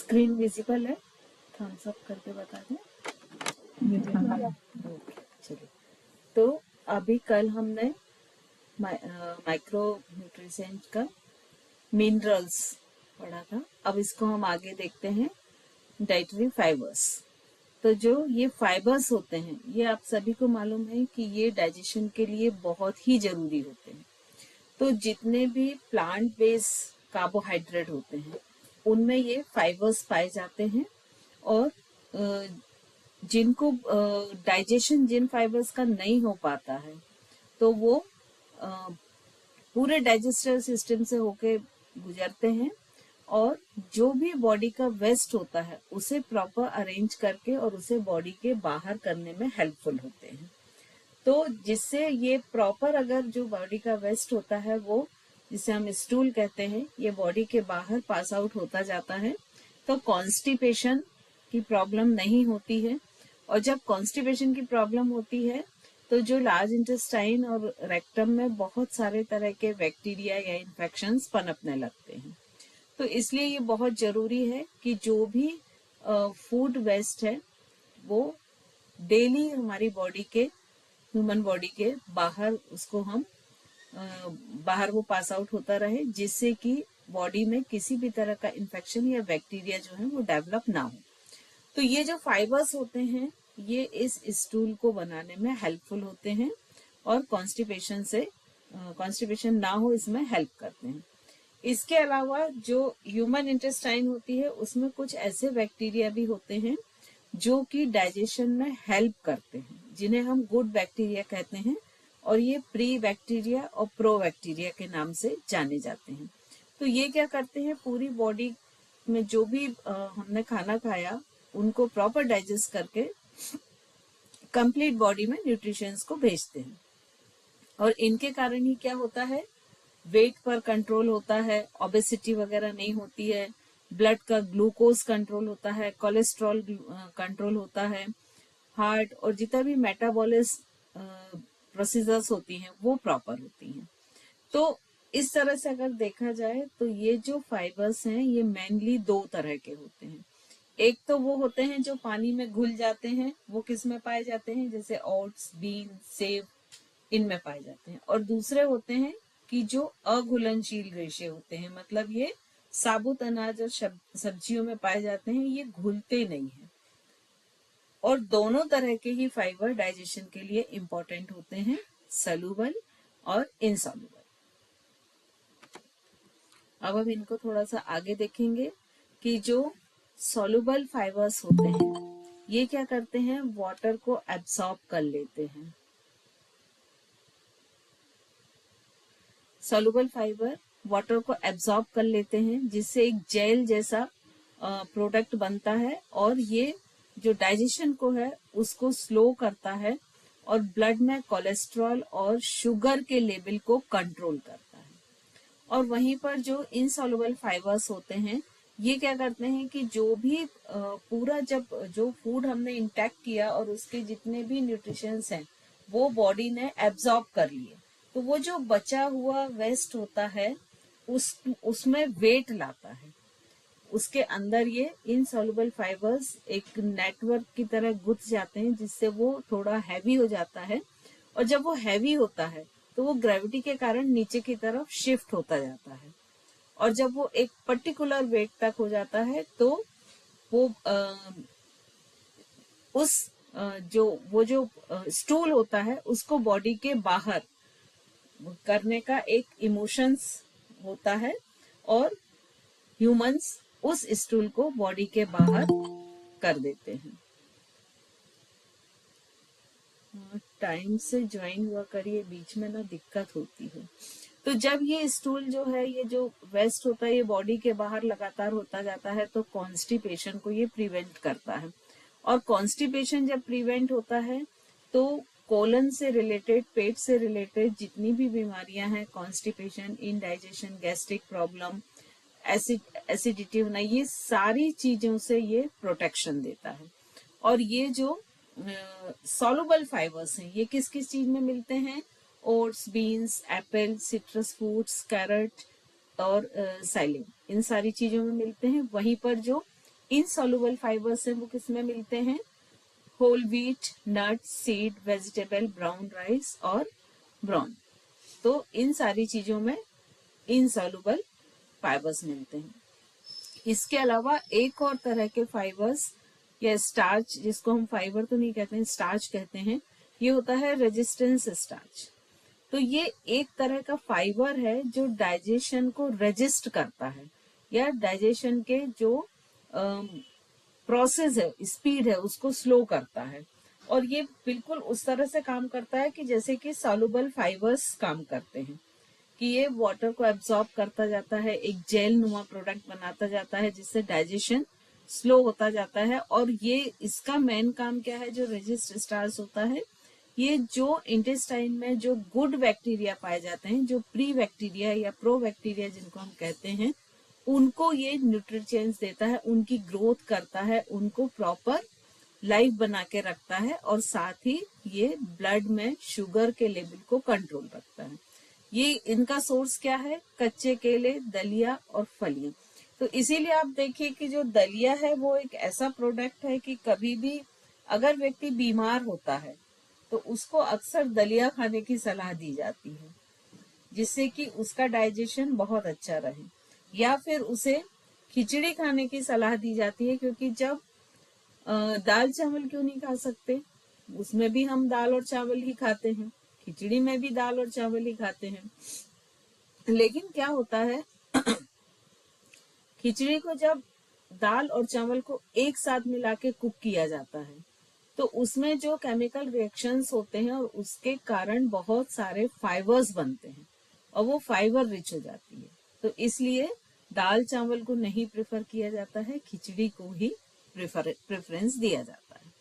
Screen visible है? Thums up करके बता दें। ओके, चलिए। तो अभी कल हमने माइक्रो न्यूट्रिएंट का मिनरल्स पढ़ा था। अब इसको हम आगे देखते हैं, डाइटरी फाइबर्स। तो जो ये फाइबर्स होते हैं, ये आप सभी को मालूम है कि ये डाइजेशन के लिए बहुत ही जरूरी होते हैं। तो जितने भी प्लांट बेस्ड कार्बोहाइड्रेट होते हैं उनमें ये फाइबर्स पाए जाते हैं। और जिनको डाइजेशन जिन फाइबर्स का नहीं हो पाता है तो वो पूरे डाइजेस्टिव सिस्टम से होके गुजरते हैं और जो भी बॉडी का वेस्ट होता है उसे प्रॉपर अरेंज करके और उसे बॉडी के बाहर करने में हेल्पफुल होते हैं। तो जिससे ये प्रॉपर, अगर जो बॉडी का वेस्ट होता है वो, जिसे हम स्टूल कहते हैं, ये बॉडी के बाहर पास आउट होता जाता है तो कॉन्स्टिपेशन की प्रॉब्लम नहीं होती है। और जब कॉन्स्टिपेशन की प्रॉब्लम होती है तो जो लार्ज इंटेस्टाइन और रेक्टम में बहुत सारे तरह के बैक्टीरिया या इन्फेक्शंस पनपने लगते हैं। तो इसलिए ये बहुत जरूरी है कि जो भी फूड वेस्ट है वो डेली हमारी बॉडी के, ह्यूमन बॉडी के बाहर उसको हम बाहर वो पास आउट होता रहे, जिससे कि बॉडी में किसी भी तरह का इन्फेक्शन या बैक्टीरिया जो है वो डेवलप ना हो। तो ये जो फाइबर्स होते हैं ये इस स्टूल को बनाने में हेल्पफुल होते हैं और कॉन्स्टिपेशन ना हो इसमें हेल्प करते हैं। इसके अलावा जो ह्यूमन इंटेस्टाइन होती है उसमें कुछ ऐसे बैक्टीरिया भी होते हैं जो कि डाइजेशन में हेल्प करते हैं, जिन्हें हम गुड बैक्टीरिया कहते हैं। और ये प्री बैक्टीरिया और प्रो बैक्टीरिया के नाम से जाने जाते हैं। तो ये क्या करते हैं, पूरी बॉडी में जो भी हमने खाना खाया उनको प्रॉपर डाइजेस्ट करके कंप्लीट बॉडी में न्यूट्रिशंस को भेजते हैं। और इनके कारण ही क्या होता है, वेट पर कंट्रोल होता है, ओबेसिटी वगैरह नहीं होती है, ब्लड का ग्लूकोज कंट्रोल होता है, कोलेस्ट्रॉल कंट्रोल होता है, हार्ट और जितना भी मेटाबॉलिज्म प्रोसीजर्स होती हैं वो प्रॉपर होती हैं। तो इस तरह से अगर देखा जाए तो ये जो फाइबर्स हैं ये मेनली दो तरह के होते हैं। एक तो वो होते हैं जो पानी में घुल जाते हैं, वो किस में पाए जाते हैं, जैसे ओट्स, बीन, सेब, इनमें पाए जाते हैं। और दूसरे होते हैं कि जो अघुलनशील रेशे होते हैं, मतलब ये साबुत अनाज और सब्जियों में पाए जाते हैं, ये घुलते नहीं है। और दोनों तरह के ही फाइबर डाइजेशन के लिए इंपॉर्टेंट होते हैं, सॉल्युबल और इनसॉल्युबल। अब हम इनको थोड़ा सा आगे देखेंगे कि जो सॉल्युबल फाइबर्स होते हैं ये क्या करते हैं, वाटर को एब्सॉर्ब कर लेते हैं। सॉल्युबल फाइबर वाटर को एब्सॉर्ब कर लेते हैं, जिससे एक जेल जैसा प्रोडक्ट बनता है और ये जो डाइजेशन को है उसको स्लो करता है और ब्लड में कोलेस्ट्रॉल और शुगर के लेवल को कंट्रोल करता है। और वहीं पर जो इनसॉल्युबल फाइबर्स होते हैं ये क्या करते हैं कि जो भी पूरा जब जो फूड हमने इंटेक्ट किया और उसके जितने भी न्यूट्रिशंस हैं वो बॉडी ने एब्सॉर्ब कर लिए, तो वो जो बचा हुआ वेस्ट होता है उसमें वेट लाता है। उसके अंदर ये इनसॉल्युबल फाइबर्स एक नेटवर्क की तरह गुथ जाते हैं, जिससे वो थोड़ा हैवी हो जाता है। और जब वो हैवी होता है तो वो ग्रेविटी के कारण नीचे की तरफ शिफ्ट होता जाता है। और जब वो एक पर्टिकुलर वेट तक हो जाता है तो वो जो स्टूल होता है उसको बॉडी के बाहर करने का एक इमोशंस होता है और ह्यूमंस उस स्टूल को बॉडी के बाहर कर देते हैं। टाइम से ज्वाइन हुआ करिए, बीच में ना दिक्कत होती है। तो जब ये स्टूल जो है, ये जो वेस्ट होता है, ये बॉडी के बाहर लगातार होता जाता है तो कॉन्स्टिपेशन को ये प्रिवेंट करता है। और कॉन्स्टिपेशन जब प्रिवेंट होता है तो कोलन से रिलेटेड, पेट से रिलेटेड जितनी भी बीमारियां हैं, constipation, indigestion, gastric problem, acidity होना, ये सारी चीजों से ये प्रोटेक्शन देता है। और ये जो सॉल्युबल फाइबर्स हैं ये किस किस चीज में मिलते हैं, oats, beans, apple, citrus fruits, carrot और साइलिन, इन सारी चीजों में मिलते हैं। वहीं पर जो इनसॉल्युबल फाइबर्स हैं वो किसमें मिलते हैं? होल व्हीट, नट, सीड, वेजिटेबल, ब्राउन राइस और ब्राउन। तो इन सारी चीजों में इनसॉल्युबल फाइबर्स मिलते हैं। इसके अलावा एक और तरह के फाइबर्स या स्टार्च, जिसको हम फाइबर तो नहीं कहते हैं, स्टार्च कहते हैं, ये होता है रेजिस्टेंस स्टार्च। तो ये एक तरह का फाइबर है जो डाइजेशन को रेजिस्ट करता है, या डाइजेशन के जो प्रोसेस है, स्पीड है, उसको स्लो करता है। और ये बिल्कुल उस तरह से काम करता है कि जैसे कि सॉल्युबल फाइबर्स काम करते हैं, कि ये वाटर को एब्जॉर्ब करता जाता है, एक जेल नुमा प्रोडक्ट बनाता जाता है, जिससे डाइजेशन स्लो होता जाता है। और ये इसका मेन काम क्या है? जो रेजिस्ट स्टार्च होता है, ये जो इंटेस्टाइन में जो गुड बैक्टीरिया पाए जाते हैं, जो प्री बैक्टीरिया या प्रो बैक्टीरिया जिनको हम कहते हैं, उनको ये न्यूट्रिएंट्स देता है, उनकी ग्रोथ करता है, उनको प्रॉपर लाइफ बना के रखता है, और साथ ही ये ब्लड में शुगर के लेवल को कंट्रोल रखता है। ये इनका सोर्स क्या है? कच्चे केले, दलिया और फलियां। तो इसीलिए आप देखिए कि जो दलिया है वो एक ऐसा प्रोडक्ट है कि कभी भी अगर व्यक्ति बीमार होता है तो उसको अक्सर दलिया खाने की सलाह दी जाती है, जिससे कि उसका डाइजेशन बहुत अच्छा रहे। या फिर उसे खिचड़ी खाने की सलाह दी जाती है, क्योंकि जब दाल चावल क्यों नहीं खा सकते, उसमें भी हम दाल और चावल ही खाते हैं, खिचड़ी में भी दाल और चावल ही खाते हैं। लेकिन क्या होता है, खिचड़ी को जब दाल और चावल को एक साथ मिला के कुक किया जाता है तो उसमें जो केमिकल रिएक्शंस होते हैं और उसके कारण बहुत सारे फाइबर्स बनते हैं और वो फाइबर रिच हो जाती है। तो इसलिए दाल चावल को नहीं प्रेफर किया जाता है, खिचड़ी को ही प्रेफरेंस दिया जाता है।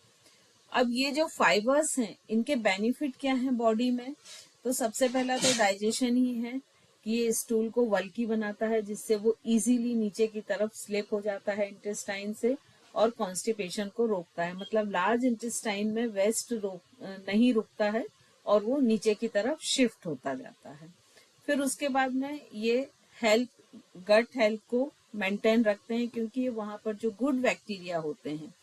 अब ये जो फाइबर्स हैं, इनके बेनिफिट क्या हैं बॉडी में? तो सबसे पहला तो डाइजेशन ही है, कि ये स्टूल को वल्की बनाता है, जिससे वो इजीली नीचे की तरफ स्लिप हो जाता है इंटेस्टाइन से, और कॉन्स्टिपेशन को रोकता है। मतलब लार्ज इंटेस्टाइन में वेस्ट नहीं रुकता है और वो नीचे की तरफ शिफ्ट होता जाता है। फिर उसके बाद में ये हेल्थ, गट हेल्थ को मेंटेन रखते हैं, क्योंकि वहां पर जो गुड बैक्टीरिया होते हैं,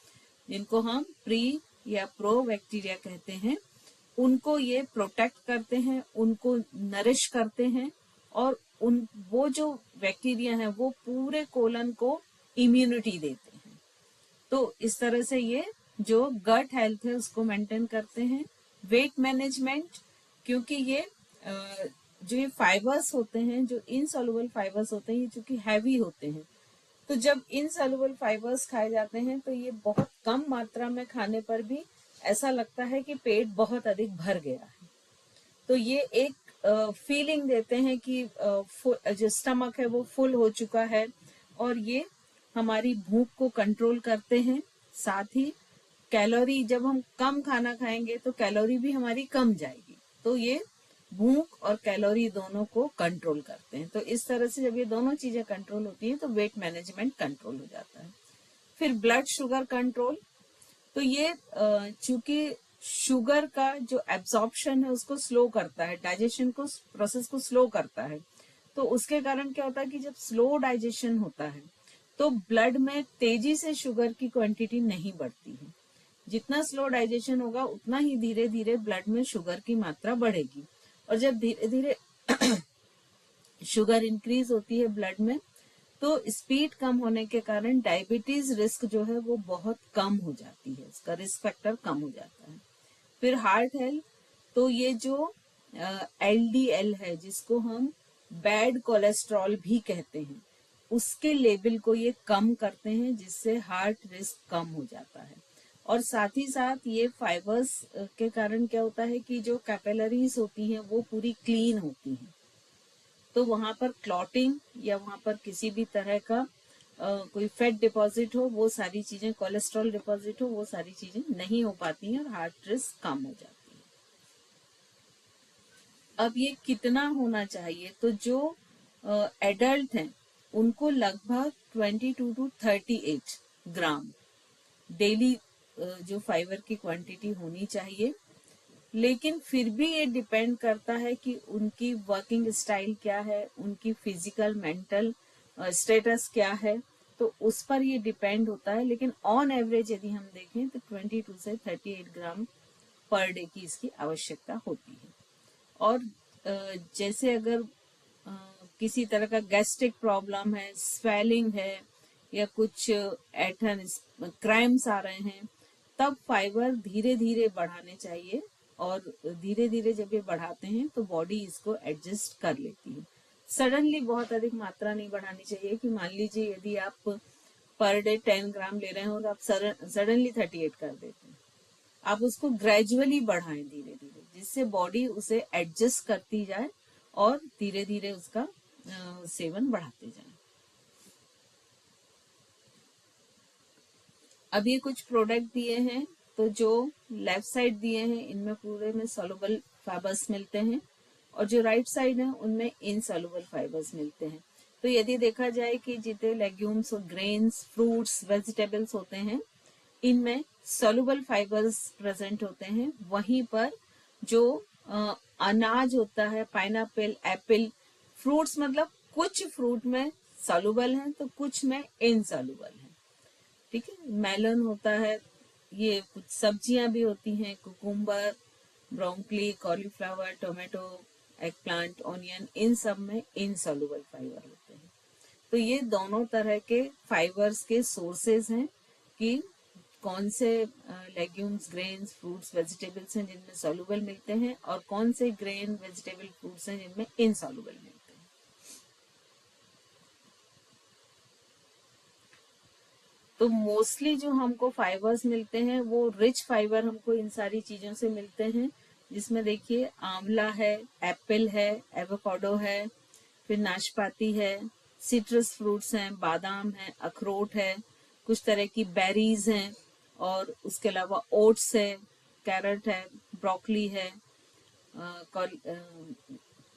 जिनको हम प्री या प्रो बैक्टीरिया कहते हैं, उनको ये प्रोटेक्ट करते हैं, उनको नरिश करते हैं, और उन वो जो बैक्टीरिया हैं वो पूरे कोलन को इम्यूनिटी देते हैं। तो इस तरह से ये जो गट हेल्थ है उसको मेंटेन करते हैं। वेट मैनेजमेंट, क्योंकि ये जो ये फाइबर्स होते हैं, जो इनसॉल्युबल फाइबर्स होते हैं, ये चूंकि हैवी होते हैं, तो जब इनसॉल्युबल फाइबर्स खाए जाते हैं तो ये बहुत कम मात्रा में खाने पर भी ऐसा लगता है कि पेट बहुत अधिक भर गया है। तो ये एक फीलिंग देते हैं कि जो स्टमक है वो फुल हो चुका है, और ये हमारी भूख को कंट्रोल करते हैं। साथ ही कैलोरी, जब हम कम खाना खाएंगे तो कैलोरी भी हमारी कम जाएगी, तो ये भूख और कैलोरी दोनों को कंट्रोल करते हैं। तो इस तरह से जब ये दोनों चीजें कंट्रोल होती है तो वेट मैनेजमेंट कंट्रोल हो जाता है। फिर ब्लड शुगर कंट्रोल, तो ये चूंकि शुगर का जो एब्जॉर्प्शन है उसको स्लो करता है, डाइजेशन को, प्रोसेस को स्लो करता है। तो उसके कारण क्या होता है कि जब स्लो डाइजेशन होता है तो ब्लड में तेजी से शुगर की क्वांटिटी नहीं बढ़ती है। जितना स्लो डाइजेशन होगा उतना ही धीरे धीरे ब्लड में शुगर की मात्रा बढ़ेगी, और जब धीरे धीरे शुगर इंक्रीज होती है ब्लड में, तो स्पीड कम होने के कारण डायबिटीज रिस्क जो है वो बहुत कम हो जाती है, इसका रिस्क फैक्टर कम हो जाता है। फिर हार्ट हेल्थ, तो ये जो एलडीएल है, जिसको हम बैड कोलेस्ट्रॉल भी कहते हैं, उसके लेवल को ये कम करते हैं, जिससे हार्ट रिस्क कम हो जाता है। और साथ ही साथ ये फाइबर्स के कारण क्या होता है कि जो कैपिलरीज होती हैं वो पूरी क्लीन होती हैं, तो वहां पर क्लॉटिंग या वहां पर किसी भी तरह का कोई फैट डिपॉजिट हो, वो सारी चीजें, कोलेस्ट्रॉल डिपॉजिट हो, वो सारी चीजें नहीं हो पाती हैं और हार्ट रिस्क कम हो जाती है। अब ये कितना होना चाहिए? तो जो एडल्ट हैं उनको लगभग 22 to 38 ग्राम डेली जो फाइबर की क्वांटिटी होनी चाहिए। लेकिन फिर भी ये डिपेंड करता है कि उनकी वर्किंग स्टाइल क्या है, उनकी फिजिकल मेंटल स्टेटस क्या है। तो उस पर ये डिपेंड होता है, लेकिन ऑन एवरेज यदि हम देखें तो 22 से 38 ग्राम पर डे की इसकी आवश्यकता होती है। और जैसे अगर किसी तरह का गैस्ट्रिक प्रॉब्लम है, स्वेलिंग है, या कुछ ऐठन क्रैम्स आ रहे हैं, तब फाइबर धीरे धीरे बढ़ाने चाहिए। और धीरे धीरे जब ये बढ़ाते हैं तो बॉडी इसको एडजस्ट कर लेती है। सडनली बहुत अधिक मात्रा नहीं बढ़ानी चाहिए कि मान लीजिए यदि आप पर डे 10 ग्राम ले रहे हैं और आप सडनली 38 कर देते हैं। आप उसको ग्रेजुअली बढ़ाएं धीरे धीरे, जिससे बॉडी उसे एडजस्ट करती जाए और धीरे धीरे उसका सेवन बढ़ाते जाए। अब ये कुछ प्रोडक्ट दिए हैं, तो जो लेफ्ट साइड दिए हैं इनमें पूरे में सॉल्युबल फाइबर्स मिलते हैं, और जो राइट साइड है उनमें इनसॉल्युबल फाइबर्स मिलते हैं। तो यदि देखा जाए कि जितने लेग्यूम्स और ग्रेन्स, फ्रूट्स, वेजिटेबल्स होते हैं, इनमें सॉल्युबल फाइबर्स प्रेजेंट होते हैं। वहीं पर जो अनाज होता है, पाइनएप्पल, एप्पल, फ्रूट्स, मतलब कुछ फ्रूट में सॉल्युबल हैं तो कुछ में इनसॉल्युबल हैं। ठीक है, मेलन होता है, ये कुछ सब्जियां भी होती हैं, cucumber, broccoli, cauliflower, tomato, egg plant, onion, इन सब में इनसॉल्युबल फाइबर होते हैं। तो ये दोनों तरह के फाइबर्स के सोर्सेज हैं कि कौन से लेग्यूम्स, ग्रेन्स, फ्रूट्स, वेजिटेबल्स हैं जिनमें सॉल्युबल मिलते हैं, और कौन से ग्रेन, वेजिटेबल, फ्रूट्स हैं जिनमें इनसॉल्युबल मिलते हैं। तो मोस्टली जो हमको फाइबर्स मिलते हैं वो रिच फाइबर हमको इन सारी चीजों से मिलते हैं, जिसमें देखिए आंवला है, एप्पल है, एवोकाडो है, फिर नाशपाती है, सिट्रस फ्रूट्स हैं, बादाम है, अखरोट है, कुछ तरह की बेरीज हैं, और उसके अलावा ओट्स है, कैरेट है, ब्रोकली है,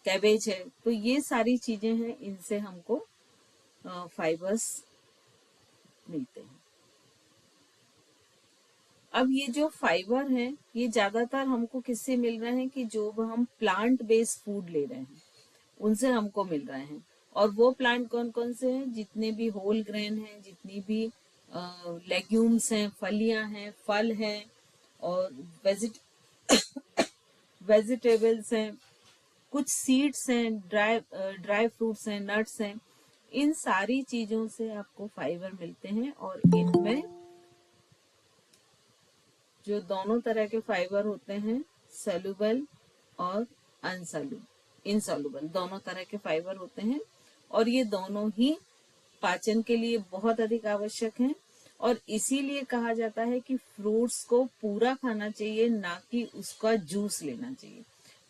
कैबेज है। तो ये सारी चीजें हैं, इनसे हमको फाइबर्स मिलते हैं। अब ये जो फाइबर हैं ये ज्यादातर हमको किससे मिल रहे हैं कि जो हम प्लांट बेस्ड फूड ले रहे हैं उनसे हमको मिल रहे हैं। और वो प्लांट कौन कौन से हैं? जितने भी होल ग्रेन हैं, जितनी भी लेग्यूम्स हैं, फलियां हैं, फल हैं, और वेजिटेबल्स हैं, कुछ सीड्स हैं, ड्राई फ्रूट्स हैं, नट्स हैं। इन सारी चीजों से आपको फाइबर मिलते हैं। और इनमें जो दोनों तरह के फाइबर होते हैं, सॉल्युबल और अनसॉल्युबल, इनसॉल्युबल, दोनों तरह के फाइबर होते हैं, और ये दोनों ही पाचन के लिए बहुत अधिक आवश्यक हैं। और इसीलिए कहा जाता है कि फ्रूट्स को पूरा खाना चाहिए, ना कि उसका जूस लेना चाहिए,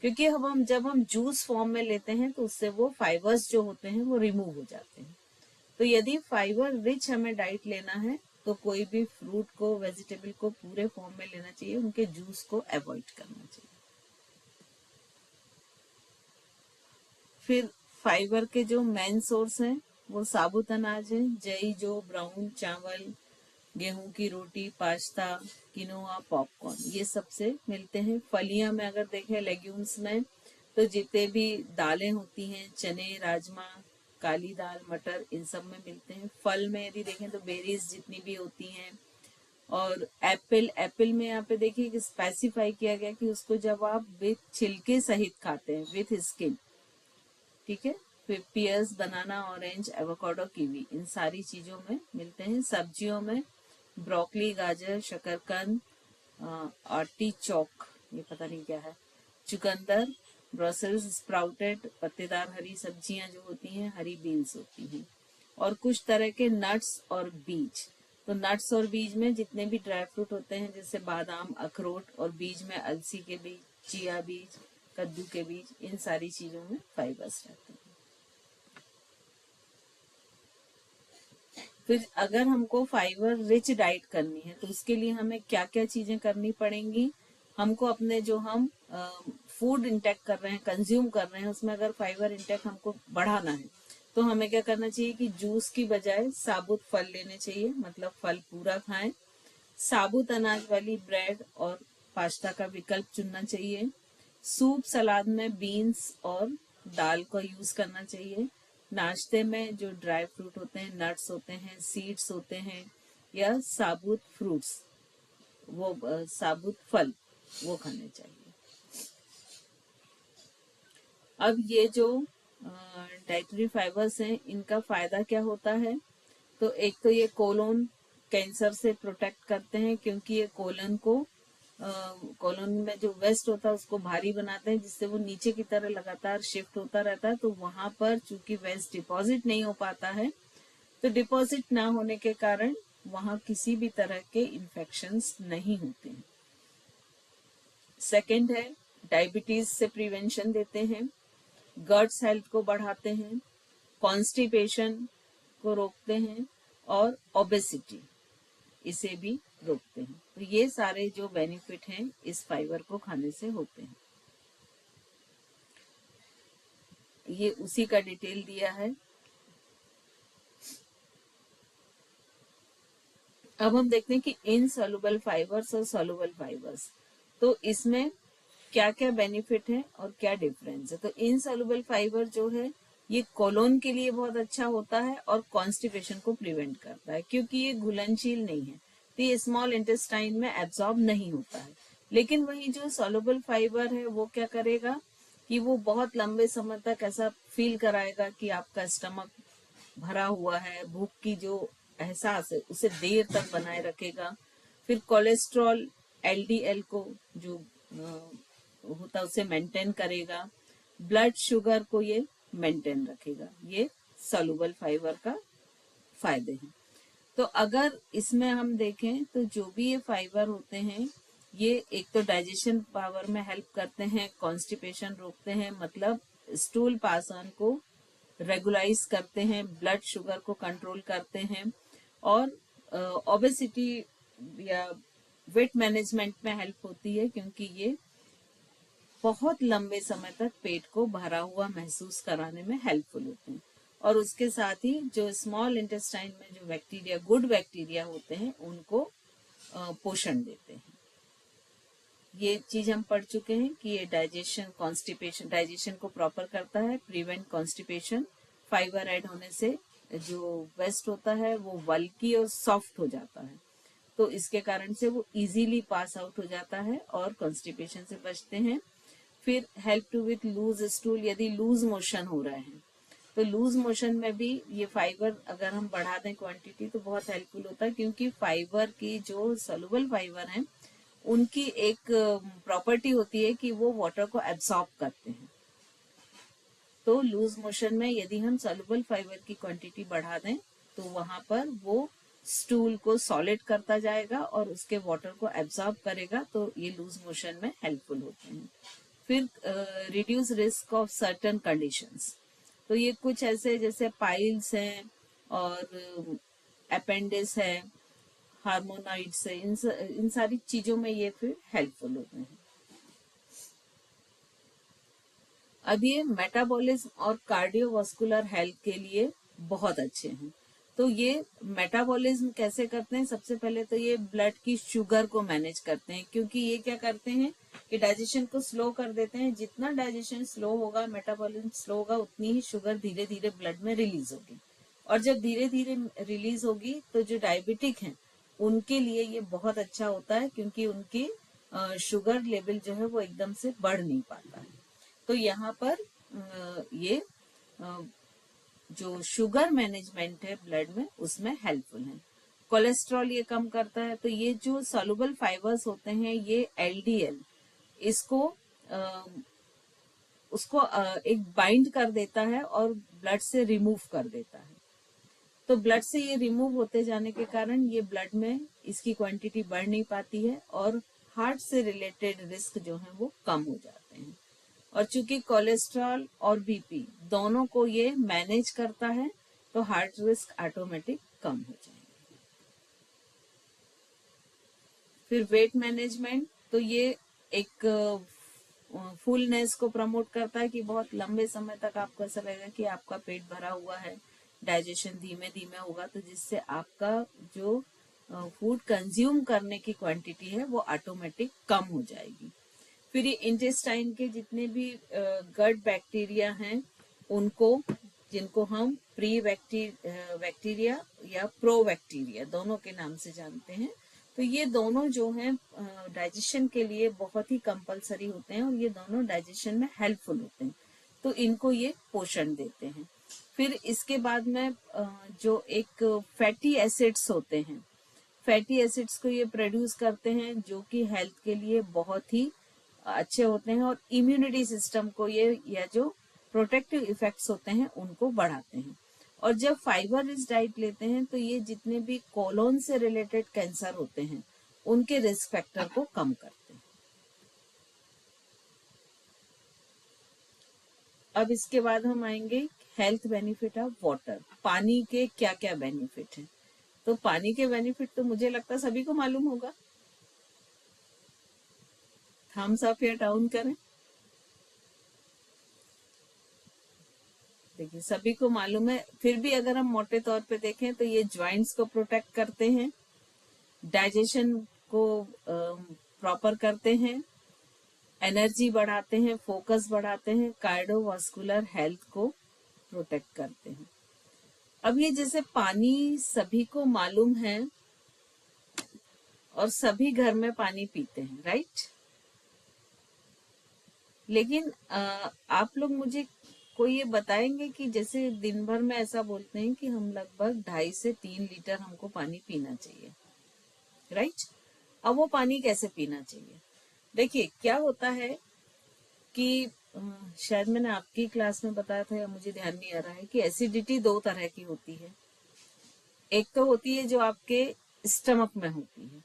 क्योंकि जब हम जूस फॉर्म में लेते हैं तो उससे वो फाइबर्स जो होते हैं वो रिमूव हो जाते हैं। तो यदि फाइबर रिच हमें डाइट लेना है तो कोई भी फ्रूट को, वेजिटेबल को पूरे फॉर्म में लेना चाहिए, उनके जूस को अवॉइड करना चाहिए। फिर फाइबर के जो मेन सोर्स हैं वो साबुत अनाज है, जई, जो, ब्राउन चावल, गेहूं की रोटी, पास्ता, किनोआ, पॉपकॉर्न, ये सबसे मिलते हैं। फलियां में अगर देखें, लेग्यूम्स में, तो जितने भी दालें होती हैं, चने, राजमा, काली दाल, मटर, इन सब में मिलते हैं। फल में यदि देखें तो बेरीज जितनी भी होती हैं। और एप्पल में यहाँ पे देखिए कि स्पेसिफाई किया गया कि उसको जब आप विथ छिलके सहित खाते हैं, विथ स्किन, ठीक है। फिर पियर्स, बनाना, ऑरेंज, एवोकाडो, कीवी, इन सारी चीजों में मिलते हैं। सब्जियों में ब्रोकली, गाजर, शकरकंद, आर्टिचोक, ये पता नहीं क्या है, चुकंदर, ब्रसेल्स स्प्राउटेड, पत्तेदार हरी सब्जियां जो होती हैं, हरी बीन्स होती हैं, और कुछ तरह के नट्स और बीज। तो नट्स और बीज में जितने भी ड्राई फ्रूट होते हैं, जैसे बादाम, अखरोट, और बीज में अलसी के बीज, चिया बीज, कद्दू के बीज, इन सारी चीजों में फाइबर्स रहते हैं। फिर अगर हमको फाइबर रिच डाइट करनी है तो उसके लिए हमें क्या क्या चीजें करनी पड़ेंगी? हमको अपने जो हम फूड इंटेक कर रहे हैं, कंज्यूम कर रहे हैं, उसमें अगर फाइबर इंटेक हमको बढ़ाना है तो हमें क्या करना चाहिए कि जूस की बजाय साबुत फल लेने चाहिए, मतलब फल पूरा खाएं। साबुत अनाज वाली ब्रेड और पास्ता का विकल्प चुनना चाहिए। सूप, सलाद में बीन्स और दाल का यूज करना चाहिए। नाश्ते में जो ड्राई फ्रूट होते हैं, नट्स होते हैं, सीड्स होते हैं, या साबुत फ्रूट्स, वो साबुत फल, वो खाने चाहिए। अब ये जो डाइटरी फाइबर्स हैं, इनका फायदा क्या होता है? तो एक तो ये कोलोन कैंसर से प्रोटेक्ट करते हैं, क्योंकि ये कोलोन में जो वेस्ट होता है उसको भारी बनाते हैं, जिससे वो नीचे की तरह लगातार शिफ्ट होता रहता है। तो वहां पर चूंकि वेस्ट डिपॉजिट नहीं हो पाता है, तो डिपॉजिट ना होने के कारण वहां किसी भी तरह के इन्फेक्शंस नहीं होते हैं। सेकंड है, डायबिटीज से प्रिवेंशन देते हैं, गट्स हेल्थ को बढ़ाते हैं, कॉन्स्टिपेशन को रोकते हैं, और ओबेसिटी, इसे भी रोकते हैं। तो ये सारे जो बेनिफिट हैं इस फाइबर को खाने से होते हैं। ये उसी का डिटेल दिया है। अब हम देखते हैं कि इनसॉल्युबल फाइबर्स और सॉल्युबल फाइबर्स, तो इसमें क्या क्या बेनिफिट है और क्या डिफरेंस है। तो इनसॉल्युबल फाइबर जो है, ये कोलोन के लिए बहुत अच्छा होता है और कॉन्स्टिपेशन को प्रिवेंट करता है, क्योंकि ये घुलनशील नहीं है, तो ये स्मॉल इंटेस्टाइन में एब्जॉर्ब नहीं होता है। लेकिन वही जो सॉल्युबल फाइबर है, वो क्या करेगा कि वो बहुत लंबे समय तक ऐसा फील कराएगा कि आपका स्टमक भरा हुआ है, भूख की जो एहसास है उसे देर तक बनाए रखेगा। फिर कोलेस्ट्रॉल, एलडीएल को जो होता है उसे मेंटेन करेगा। ब्लड शुगर को ये मेंटेन रखेगा। ये सॉल्युबल फाइबर का फायदे हैं। तो अगर इसमें हम देखें तो जो भी ये फाइबर होते हैं, ये एक तो डाइजेशन पावर में हेल्प करते हैं, कॉन्स्टिपेशन रोकते हैं, मतलब स्टूल पास ऑन को रेगुलाइज करते हैं, ब्लड शुगर को कंट्रोल करते हैं, और ओबेसिटी या वेट मैनेजमेंट में हेल्प होती है, क्योंकि ये बहुत लंबे समय तक पेट को भरा हुआ महसूस कराने में हेल्पफुल होते हैं। और उसके साथ ही जो स्मॉल इंटेस्टाइन में जो बैक्टीरिया, गुड बैक्टीरिया होते हैं, उनको पोषण देते हैं। ये चीज हम पढ़ चुके हैं कि ये डाइजेशन, कॉन्स्टिपेशन, डाइजेशन को प्रॉपर करता है, प्रिवेंट कॉन्स्टिपेशन। फाइबर ऐड होने से जो वेस्ट होता है वो बल्की और सॉफ्ट हो जाता है, तो इसके कारण से वो इजीली पास आउट हो जाता है और कॉन्स्टिपेशन से बचते हैं। फिर help to with loose stool, यदि लूज मोशन हो रहे हैं तो लूज मोशन में भी ये फाइबर अगर हम बढ़ा दें क्वांटिटी तो बहुत हेल्पफुल होता है, क्योंकि फाइबर की जो सॉल्युबल फाइबर हैं उनकी एक प्रॉपर्टी होती है कि वो वाटर को एब्सॉर्ब करते हैं। तो लूज मोशन में यदि हम सॉल्युबल फाइबर की क्वांटिटी बढ़ा दें तो वहां पर वो स्टूल को सॉलिड करता जाएगा और उसके वाटर को एब्सॉर्ब करेगा, तो ये लूज मोशन में हेल्पफुल होते हैं। फिर reduce risk of certain conditions, तो ये कुछ ऐसे जैसे पाइल्स हैं और अपेंडिस है, हार्मोनॉइड्स है, इन सारी चीजों में ये फिर हेल्पफुल होते हैं। अब ये मेटाबॉलिज्म और कार्डियोवास्कुलर हेल्थ के लिए बहुत अच्छे हैं। तो ये मेटाबॉलिज्म कैसे करते हैं? सबसे पहले तो ये ब्लड की शुगर को मैनेज करते हैं, क्योंकि ये क्या करते हैं कि डाइजेशन को स्लो कर देते हैं। जितना डाइजेशन स्लो होगा, मेटाबॉलिज्म स्लो होगा, उतनी ही शुगर धीरे धीरे ब्लड में रिलीज होगी, और जब धीरे धीरे रिलीज होगी तो जो डायबिटिक हैं उनके लिए ये बहुत अच्छा होता है, क्योंकि उनकी शुगर लेवल जो है वो एकदम से बढ़ नहीं पाता है। तो यहाँ पर ये जो शुगर मैनेजमेंट है ब्लड में, उसमें हेल्पफुल है। कोलेस्ट्रॉल ये कम करता है। तो ये जो सॉल्युबल फाइबर्स होते हैं, ये एलडीएल, इसको उसको एक बाइंड कर देता है और ब्लड से रिमूव कर देता है। तो ब्लड से ये रिमूव होते जाने के कारण ये ब्लड में इसकी क्वांटिटी बढ़ नहीं पाती है, और हार्ट से रिलेटेड रिस्क जो है वो कम हो जाते हैं। और चूंकि कोलेस्ट्रॉल और बीपी दोनों को ये मैनेज करता है, तो हार्ट रिस्क ऑटोमेटिक कम हो जाएंगे। फिर वेट मैनेजमेंट, तो ये एक फुलनेस को प्रमोट करता है, कि बहुत लंबे समय तक आपको ऐसा लगेगा कि आपका पेट भरा हुआ है, डाइजेशन धीमे धीमे होगा, तो जिससे आपका जो फूड कंज्यूम करने की क्वांटिटी है वो ऑटोमेटिक कम हो जाएगी। फिर ये इंटेस्टाइन के जितने भी गट बैक्टीरिया हैं उनको जिनको हम प्री बैक्टीरिया या प्रो बैक्टीरिया दोनों के नाम से जानते हैं। तो ये दोनों जो हैं डाइजेशन के लिए बहुत ही कंपलसरी होते हैं और ये दोनों डाइजेशन में हेल्पफुल होते हैं, तो इनको ये पोषण देते हैं। फिर इसके बाद में जो एक फैटी एसिड्स होते हैं, फैटी एसिड्स को ये प्रोड्यूस करते हैं जो कि हेल्थ के लिए बहुत ही अच्छे होते हैं और इम्यूनिटी सिस्टम को ये या जो प्रोटेक्टिव इफेक्ट्स होते हैं उनको बढ़ाते हैं। और जब फाइबर रिच डाइट लेते हैं तो ये जितने भी कोलोन से रिलेटेड कैंसर होते हैं उनके रिस्क फैक्टर को कम करते हैं। अब इसके बाद हम आएंगे हेल्थ बेनिफिट ऑफ वाटर। पानी के क्या क्या बेनिफिट हैं? तो पानी के बेनिफिट तो मुझे लगता है सभी को मालूम होगा। थम्स अप या डाउन करें। देखिए सभी को मालूम है, फिर भी अगर हम मोटे तौर पे देखें तो ये ज्वाइंट्स को प्रोटेक्ट करते हैं, डाइजेशन को प्रॉपर करते हैं, एनर्जी बढ़ाते हैं, फोकस बढ़ाते हैं, कार्डियोवास्कुलर हेल्थ को प्रोटेक्ट करते हैं। अब ये जैसे पानी सभी को मालूम है और सभी घर में पानी पीते हैं, राइट? लेकिन आप लोग मुझे कोई ये बताएंगे कि जैसे दिन भर में ऐसा बोलते हैं कि हम लगभग 2.5 से 3 लीटर हमको पानी पीना चाहिए, राइट? अब वो पानी कैसे पीना चाहिए? देखिए क्या होता है कि शायद मैंने आपकी क्लास में बताया था या मुझे ध्यान नहीं आ रहा है कि एसिडिटी 2 तरह की होती है। एक तो होती है जो आपके स्टमक में होती है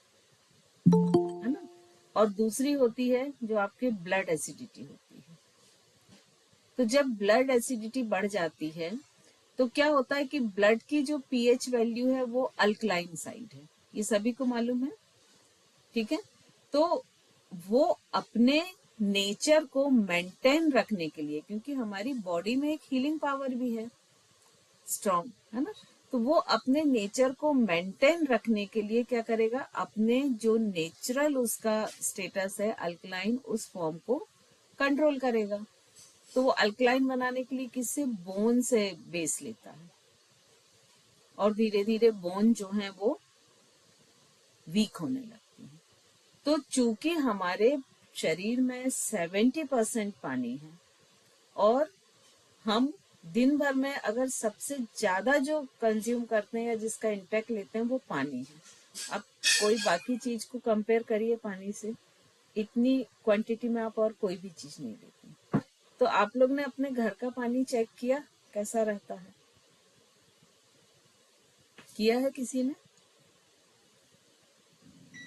ना, और दूसरी होती है जो आपके ब्लड एसिडिटी होती है। तो जब ब्लड एसिडिटी बढ़ जाती है तो क्या होता है कि ब्लड की जो पीएच वैल्यू है वो अल्कलाइन साइड है, ये सभी को मालूम है, ठीक है? तो वो अपने नेचर को मेंटेन रखने के लिए, क्योंकि हमारी बॉडी में एक हीलिंग पावर भी है स्ट्रॉन्ग, है ना, तो वो अपने नेचर को मेंटेन रखने के लिए क्या करेगा, अपने जो नेचुरल उसका स्टेटस है अल्कलाइन, उस फॉर्म को कंट्रोल करेगा। तो वो अल्कलाइन बनाने के लिए किससे, बोन से बेस लेता है और धीरे धीरे बोन जो है वो वीक होने लगती है। तो चूंकि हमारे शरीर में 70% पानी है और हम दिन भर में अगर सबसे ज्यादा जो कंज्यूम करते हैं या जिसका इंटेक लेते हैं वो पानी है। अब कोई बाकी चीज को कंपेयर करिए पानी से, इतनी क्वांटिटी में आप और कोई भी चीज नहीं लेते। तो आप लोग ने अपने घर का पानी चेक किया कैसा रहता है? किया है किसी ने?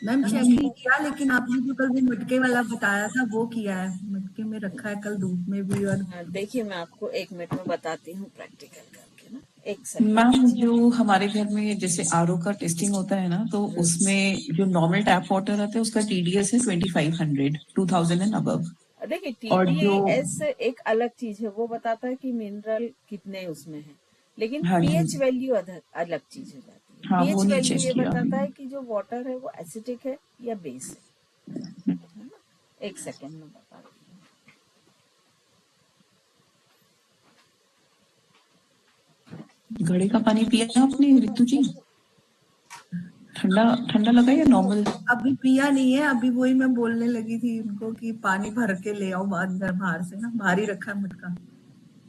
मैम चेक नहीं किया, लेकिन आपने जो कल वो मटके वाला बताया था वो किया है, मटके में रखा है कल धूप में भी। और देखिए मैं आपको 1 मिनट में बताती हूँ प्रैक्टिकल करके ना, एक सेकंड। मैम जो हमारे घर में जैसे आरओ का टेस्टिंग होता है ना, तो उसमें जो नॉर्मल टैप वाटर आता है उसका टीडीएस है 2500, 2000 एंड अबव। देखिए और जो टीडीएस एक अलग चीज है, वो बताता है कि मिनरल कितने उसमें है, लेकिन हाँ जी, पीएच वैल्यू अलग चीज हो जाती है। हाँ वो पीएच नहीं वैल्यू चेक ये किया बताता है हमने। कि जो वाटर है वो एसिडिक है या बेस है ना? एक सेकंड में बताती हूँ। घड़े का पानी पिया आपने ऋतु जी? ठंडा ठंडा लगा या नॉर्मल? अभी पिया नहीं है, अभी वही मैं बोलने लगी थी उनको कि पानी भर के ले आओ अंदर, बाहर से ना, बाहर ही रखा है मटका।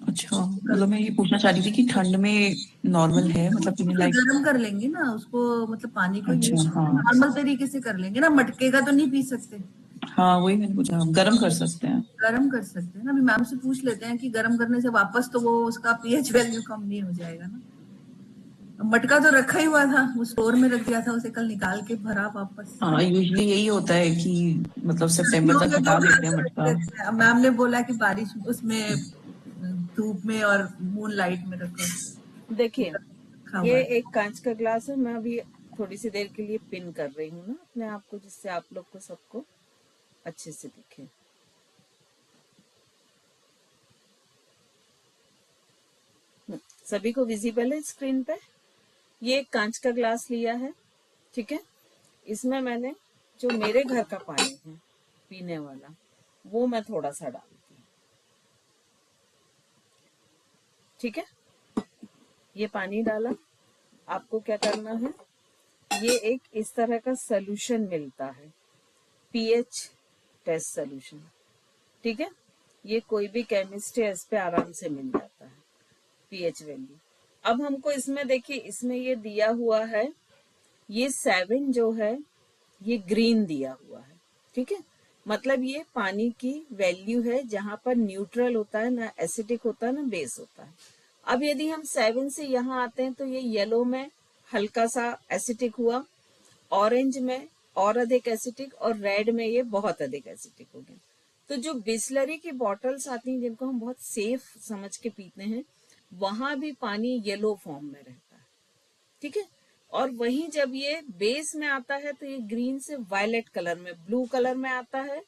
अच्छा, मतलब मैं ये पूछना चाह रही थी कि ठंड में नॉर्मल है, मतलब पीने लायक? गर्म कर लेंगे ना उसको, मतलब पानी को अच्छा यूज हाँ, नॉर्मल तरीके से कर लेंगे ना, मटके का तो नहीं पी सकते। हाँ वही मैंने पूछा, गर्म कर सकते हैं। गर्म कर सकते हैं ना, अभी मैम से पूछ लेते हैं कि गर्म करने से वापस तो वो उसका पीएच वैल्यू कम नहीं हो जाएगा ना। मटका तो रखा ही हुआ था, वो स्टोर में रख दिया था, उसे कल निकाल के भरा वापस। हाँ यूजली यही होता है कि मतलब सितंबर तक हटा देते हैं मटका। मैम ने बोला कि बारिश उसमें, धूप में और मून लाइट में रखो। देखिए रखा हुआ ये है। एक कांच का ग्लास है, मैं अभी थोड़ी सी देर के लिए पिन कर रही हूँ ना अपने आप को, जिससे आप लोग को सबको अच्छे से दिखे। सभी को विजिबल है स्क्रीन पे? ये एक कांच का ग्लास लिया है, ठीक है? इसमें मैंने जो मेरे घर का पानी है पीने वाला वो मैं थोड़ा सा डालती हूँ, ठीक है? ये पानी डाला, आपको क्या करना है, ये एक इस तरह का सोल्यूशन मिलता है, पीएच टेस्ट सोल्यूशन, ठीक है। ये कोई भी केमिस्ट है इस पे आराम से मिल जाता है पीएच वैल्यू। अब हमको इसमें देखिए, इसमें ये दिया हुआ है, ये 7 जो है ये ग्रीन दिया हुआ है, ठीक है। मतलब ये पानी की वैल्यू है जहां पर न्यूट्रल होता है, ना एसिडिक होता है ना बेस होता है। अब यदि हम 7 से यहाँ आते हैं तो ये येलो में हल्का सा एसिडिक हुआ, ऑरेंज में और अधिक एसिडिक, और रेड में ये बहुत अधिक एसिडिक हो गया। तो जो बिस्लरी की बॉटल्स आती हैं जिनको हम बहुत सेफ समझ के पीते हैं, वहां भी पानी येलो फॉर्म में रहता है, ठीक है। और वहीं जब ये बेस में आता है तो ये ग्रीन से वायलेट कलर में, ब्लू कलर में आता है,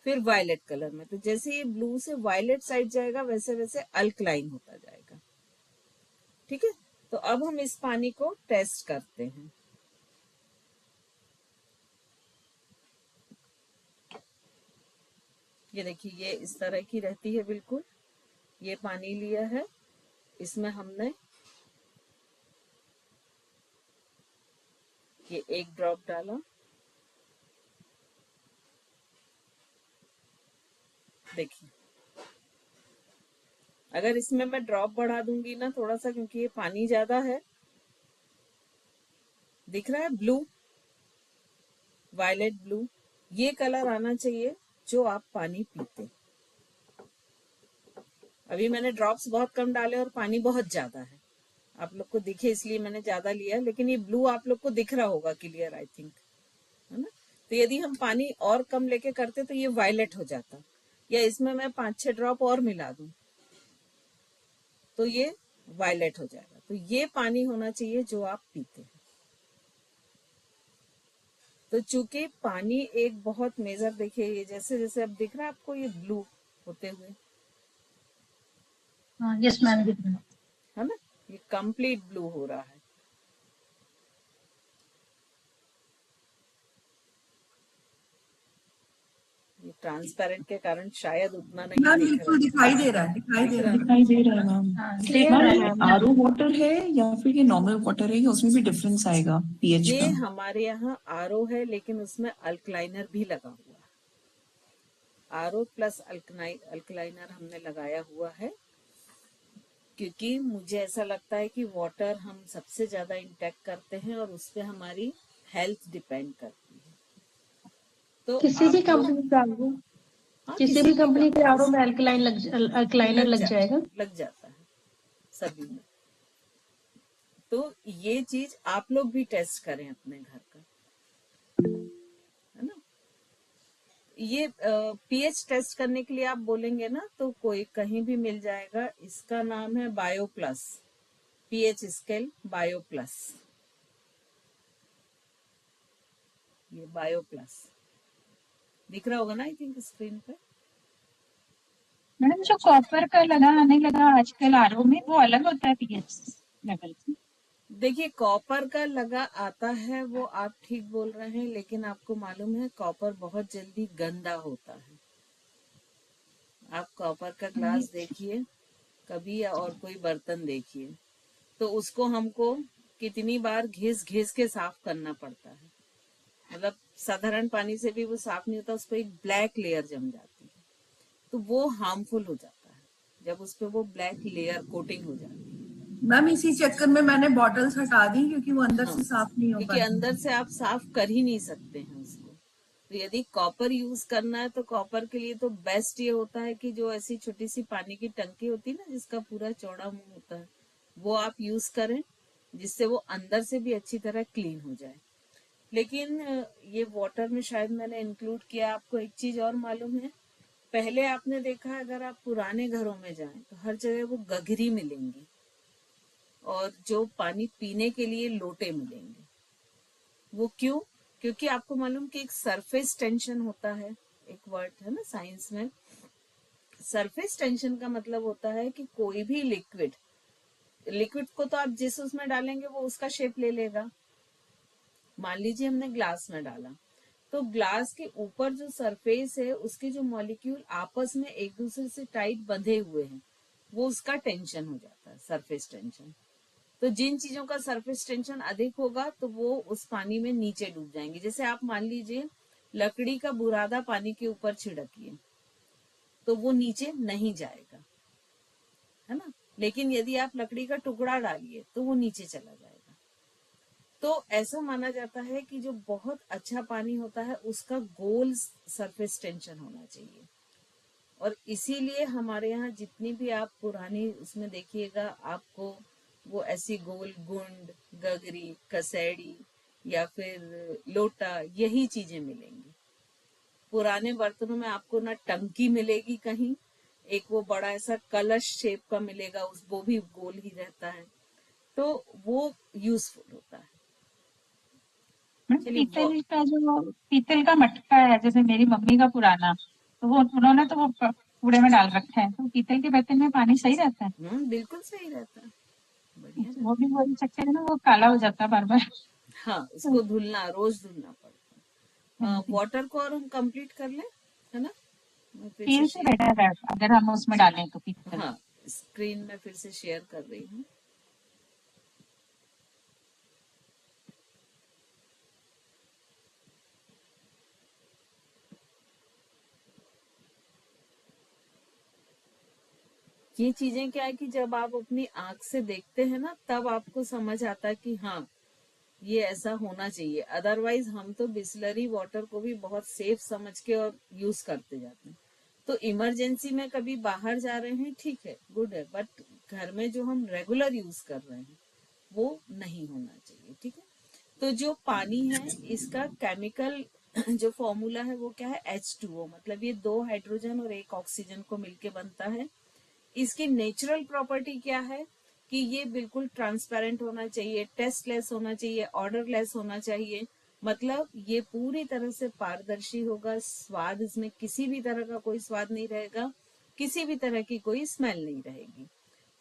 फिर वायलेट कलर में। तो जैसे ये ब्लू से वायलेट साइड जाएगा वैसे वैसे अल्कलाइन होता जाएगा, ठीक है। तो अब हम इस पानी को टेस्ट करते हैं। ये देखिए, ये इस तरह की रहती है बिल्कुल। ये पानी लिया है, इसमें हमने ये 1 ड्रॉप डाला, देखिए अगर इसमें मैं ड्रॉप बढ़ा दूंगी ना थोड़ा सा, क्योंकि ये पानी ज्यादा है, दिख रहा है ब्लू, वायलेट ब्लू, ये कलर आना चाहिए जो आप पानी पीते। अभी मैंने ड्रॉप्स बहुत कम डाले और पानी बहुत ज्यादा है, आप लोग को दिखे इसलिए मैंने ज्यादा लिया, लेकिन ये ब्लू आप लोग को दिख रहा होगा क्लियर, आई थिंक, है ना। तो यदि हम पानी और कम लेके करते तो ये वायलेट हो जाता, या इसमें मैं 5-6 ड्रॉप और मिला दूं तो ये वायलेट हो जाएगा। तो ये पानी होना चाहिए जो आप पीते हैं। तो चूंकि पानी एक बहुत मेजर, देखिए ये जैसे जैसे अब दिख रहा है आपको ये ब्लू होते हुए, हाँ, यस मैम, दिख रहा है। है ना, ये कंप्लीट ब्लू हो रहा है। ये ट्रांसपेरेंट के कारण शायद उतना नहीं मैम दिख बिल्कुल रहा दिखाई दे रहा है, दिखाई दे रहा है। दिखाई दे रहा है मैम। हाँ, मैम क्लियर है ये मैम। आरओ वाटर है या फिर ये नॉर्मल वाटर है, या उसमें भी डिफरेंस आएगा पीएच ये का? हमारे यहाँ आरओ है, लेकिन उसमें अल्कलाइनर भी लगा हुआ है, आरओ प्लस अल्कलाइनर हमने लगाया हुआ है, क्योंकि मुझे ऐसा लगता है कि वाटर हम सबसे ज्यादा इंटेक्ट करते हैं और उस पर हमारी हेल्थ डिपेंड करती है। तो किसी भी आप लोग, कंपनी का आरओ, हाँ किसी भी कंपनी के आरओ में कंपनी अल्कलाइनर लग जाएगा। लग जाता है सभी में। तो ये चीज आप लोग भी टेस्ट करें अपने घर का, है ना। ये पीएच टेस्ट करने के लिए आप बोलेंगे ना तो कोई कहीं भी मिल जाएगा, इसका नाम है bio plus, pH scale bio plus, ये बायो प्लस दिख रहा होगा ना आई थिंक स्क्रीन पे। मैडम जो कॉपर का लगा आने लगा आजकल आरओ में, वो अलग होता है पीएच लेवल से? देखिए कॉपर का लगा आता है वो आप ठीक बोल रहे हैं, लेकिन आपको मालूम है कॉपर बहुत जल्दी गंदा होता है। आप कॉपर का ग्लास देखिए कभी, या और कोई बर्तन देखिए, तो उसको हमको कितनी बार घिस घिस के साफ करना पड़ता है। मतलब साधारण पानी से भी वो साफ नहीं होता, उस पर एक ब्लैक लेयर जम जाती है, तो वो हार्मफुल हो जाता है जब उस पर वो ब्लैक लेयर कोटिंग हो जाती है। मैम इसी चक्कर में मैंने बॉटल्स हटा दी क्योंकि वो अंदर हाँ, से साफ नहीं हो क्योंकि पाती। अंदर से आप साफ कर ही नहीं सकते हैं उसको। तो यदि कॉपर यूज करना है तो कॉपर के लिए तो बेस्ट ये होता है कि जो ऐसी छोटी सी पानी की टंकी होती है ना जिसका पूरा चौड़ा मुंह होता है, वो आप यूज करें, जिससे वो अंदर से भी अच्छी तरह क्लीन हो जाए। लेकिन ये वाटर में शायद मैंने इंक्लूड किया, आपको एक चीज और मालूम है, पहले आपने देखा अगर आप पुराने घरों में जाएं तो हर जगह वो गगरी मिलेंगी और जो पानी पीने के लिए लोटे मिलेंगे। वो क्यों? क्योंकि आपको मालूम कि एक सरफेस टेंशन होता है, एक वर्ड है ना साइंस में, सरफेस टेंशन का मतलब होता है कि कोई भी लिक्विड को तो आप जिस उसमें डालेंगे वो उसका शेप ले लेगा। मान लीजिए हमने ग्लास में डाला, तो ग्लास के ऊपर जो सरफेस है उसके जो मॉलिक्यूल आपस में एक दूसरे से टाइट बंधे हुए हैं, वो उसका टेंशन हो जाता है, सरफेस टेंशन। तो जिन चीजों का सरफेस टेंशन अधिक होगा तो वो उस पानी में नीचे डूब जाएंगे। जैसे आप मान लीजिए लकड़ी का बुरादा पानी के ऊपर छिड़किए तो वो नीचे नहीं जाएगा, है ना। लेकिन यदि आप लकड़ी का टुकड़ा डालिए तो वो नीचे चला जाएगा। तो ऐसा माना जाता है कि जो बहुत अच्छा पानी होता है उसका गोल सरफेस टेंशन होना चाहिए। और इसीलिए हमारे यहाँ जितनी भी आप पुरानी उसमें देखिएगा आपको वो ऐसी गोल गुंड, गगरी, कसेड़ी या फिर लोटा यही चीजें मिलेंगी। पुराने बर्तनों में आपको ना टंकी मिलेगी कहीं, एक वो बड़ा ऐसा कलश शेप का मिलेगा, उस वो भी गोल ही रहता है, तो वो यूजफुल होता है। मैम चलिए वो पीतल का जो पीतल का मटका है, जैसे मेरी मम्मी का पुराना, तो वो उन्होंने तो वो कूड़े में डाल रखा है, तो पीतल के बर्तन में पानी सही रहता है? बिल्कुल सही रहता है, बढ़िया तो वो रहता भी बोल सकते हैं ना, वो काला हो जाता है बार बार। है। हाँ, उसको धुलना, रोज धुलना पड़ता हाँ है। जी। वाटर को और हम कंप्लीट कर लें, है ना। मैं फिर से स्टील से शेयर, बेटर है अगर हम उसमें डालें तो पीतल। हाँ, स्क्रीन में फिर से शेयर कर रही हूँ। ये चीजें क्या है कि जब आप अपनी आंख से देखते हैं ना तब आपको समझ आता है कि हाँ ये ऐसा होना चाहिए। अदरवाइज हम तो बिस्लरी वाटर को भी बहुत सेफ समझ के और यूज करते जाते हैं। तो इमरजेंसी में कभी बाहर जा रहे हैं, ठीक है, गुड है, बट घर में जो हम रेगुलर यूज कर रहे हैं वो नहीं होना चाहिए, ठीक है। तो जो पानी है इसका केमिकल जो फॉर्मूला है वो क्या है, H2O, मतलब ये 2 हाइड्रोजन और 1 ऑक्सीजन को मिलके बनता है। इसकी नेचुरल प्रॉपर्टी क्या है कि ये बिल्कुल ट्रांसपेरेंट होना चाहिए, टेस्टलेस होना चाहिए, ऑर्डरलेस होना चाहिए। मतलब ये पूरी तरह से पारदर्शी होगा, स्वाद इसमें किसी भी तरह का कोई स्वाद नहीं रहेगा, किसी भी तरह की कोई स्मेल नहीं रहेगी।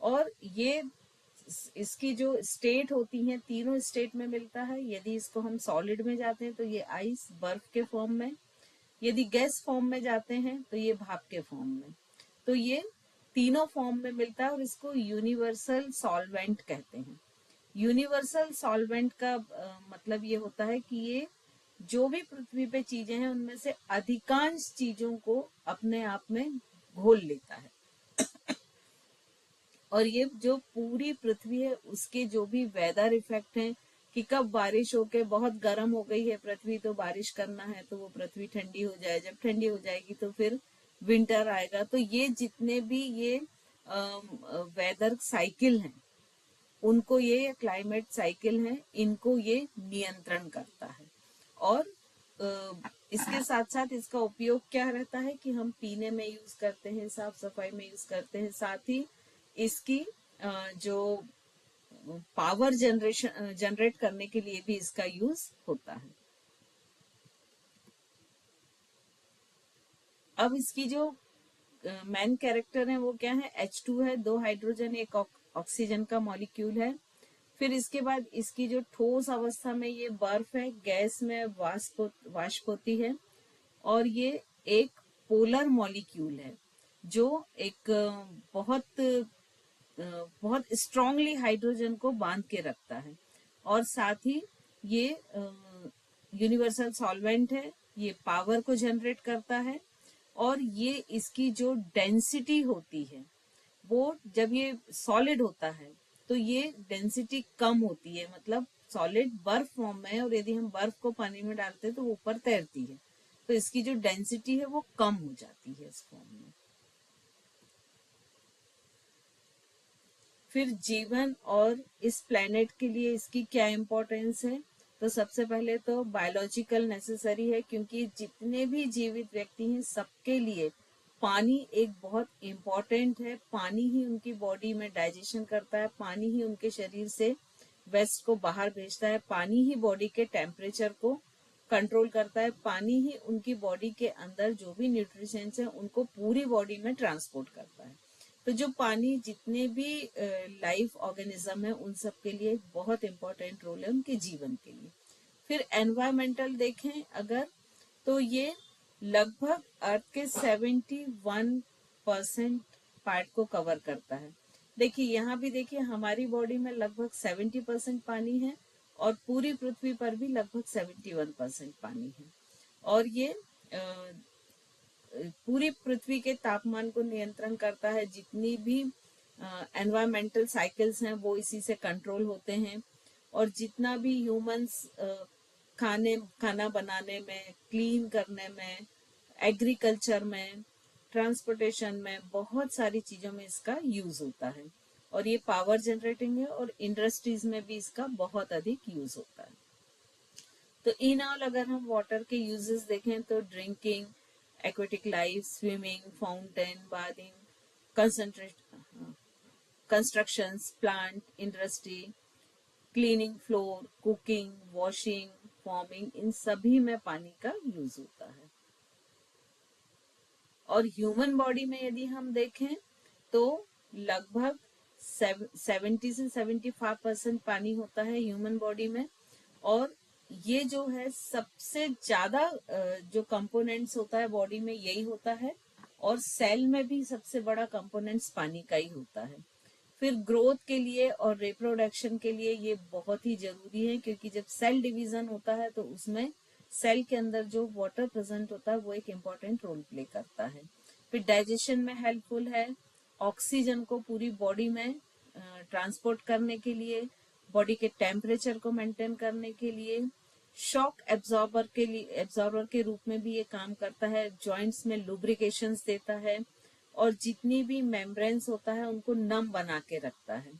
और ये इसकी जो स्टेट होती है तीनों स्टेट में मिलता है। यदि इसको हम सॉलिड में जाते हैं तो ये आइस, बर्फ के फॉर्म में, यदि गैस फॉर्म में जाते हैं तो ये भाप के फॉर्म में। तो ये तीनों फॉर्म में मिलता है और इसको यूनिवर्सल सॉल्वेंट कहते हैं। यूनिवर्सल सॉल्वेंट का मतलब ये होता है कि ये जो भी पृथ्वी पे चीजें हैं उनमें से अधिकांश चीजों को अपने आप में घोल लेता है। और ये जो पूरी पृथ्वी है उसके जो भी वेदर इफेक्ट हैं कि कब बारिश होके बहुत गर्म हो गई है पृथ्वी तो बारिश करना है तो वो पृथ्वी ठंडी हो जाए, जब ठंडी हो जाएगी तो फिर विंटर आएगा। तो ये जितने भी ये वेदर साइकिल हैं उनको, ये क्लाइमेट साइकिल हैं, इनको ये नियंत्रण करता है। और इसके साथ साथ इसका उपयोग क्या रहता है कि हम पीने में यूज करते हैं, साफ सफाई में यूज करते हैं, साथ ही इसकी जो पावर जनरेट करने के लिए भी इसका यूज होता है। अब इसकी जो मेन कैरेक्टर है वो क्या है, H2 है, 2 हाइड्रोजन 1 ऑक्सीजन का मॉलिक्यूल है। फिर इसके बाद इसकी जो ठोस अवस्था में ये बर्फ है, गैस में वाष्प होती है, और ये एक पोलर मॉलिक्यूल है जो एक बहुत स्ट्रांगली हाइड्रोजन को बांध के रखता है। और साथ ही ये यूनिवर्सल सॉल्वेंट है, ये पावर को जनरेट करता है। और ये इसकी जो डेंसिटी होती है वो जब ये सॉलिड होता है तो ये डेंसिटी कम होती है, मतलब सॉलिड बर्फ फॉर्म में है और यदि हम बर्फ को पानी में डालते हैं तो वो ऊपर तैरती है, तो इसकी जो डेंसिटी है वो कम हो जाती है इस फॉर्म में। फिर जीवन और इस प्लेनेट के लिए इसकी क्या इम्पोर्टेंस है, तो सबसे पहले तो बायोलॉजिकल नेसेसरी है, क्योंकि जितने भी जीवित व्यक्ति हैं सबके लिए पानी एक बहुत इम्पोर्टेंट है। पानी ही उनकी बॉडी में डाइजेशन करता है, पानी ही उनके शरीर से वेस्ट को बाहर भेजता है, पानी ही बॉडी के टेम्परेचर को कंट्रोल करता है, पानी ही उनकी बॉडी के अंदर जो भी न्यूट्रिशंस है उनको पूरी बॉडी में ट्रांसपोर्ट करता है। तो जो पानी जितने भी लाइफ ऑर्गेनिज्म है उन सब के लिए बहुत इंपॉर्टेंट रोल है उनके जीवन के लिए। फिर एनवायरमेंटल देखें अगर, तो ये लगभग अर्थ के 71% पार्ट को कवर करता है। देखिए यहाँ भी देखिए हमारी बॉडी में लगभग 70% पानी है और पूरी पृथ्वी पर भी लगभग 71% पानी है। और ये पूरी पृथ्वी के तापमान को नियंत्रण करता है। जितनी भी एनवायरमेंटल साइकिल्स हैं वो इसी से कंट्रोल होते हैं। और जितना भी ह्यूमंस खाना बनाने में, क्लीन करने में, एग्रीकल्चर में, ट्रांसपोर्टेशन में, बहुत सारी चीजों में इसका यूज होता है। और ये पावर जनरेटिंग है और इंडस्ट्रीज में भी इसका बहुत अधिक यूज होता है। तो इन ऑल अगर हम वाटर के यूजेस देखें तो drinking, aquatic life, swimming, fountain, bathing, constructions, plant, industry, cleaning floor, cooking, washing, farming, इन सभी में पानी का यूज होता है। और ह्यूमन बॉडी में यदि हम देखें तो लगभग 70 से 75% पानी होता है ह्यूमन बॉडी में। और ये जो है सबसे ज्यादा जो कंपोनेंट्स होता है बॉडी में यही होता है। और सेल में भी सबसे बड़ा कंपोनेंट्स पानी का ही होता है। फिर ग्रोथ के लिए और रिप्रोडक्शन के लिए ये बहुत ही जरूरी है, क्योंकि जब सेल डिवीजन होता है तो उसमें सेल के अंदर जो वाटर प्रेजेंट होता है वो एक इम्पोर्टेंट रोल प्ले करता है। फिर डाइजेशन में हेल्पफुल है, ऑक्सीजन को पूरी बॉडी में ट्रांसपोर्ट करने के लिए, बॉडी के टेम्परेचर को मेंटेन करने के लिए, शॉक एब्जॉर्बर के रूप में भी ये काम करता है, जॉइंट्स में लुब्रिकेशंस देता है और जितनी भी मेम्ब्रेन्स होता है उनको नम बना के रखता है,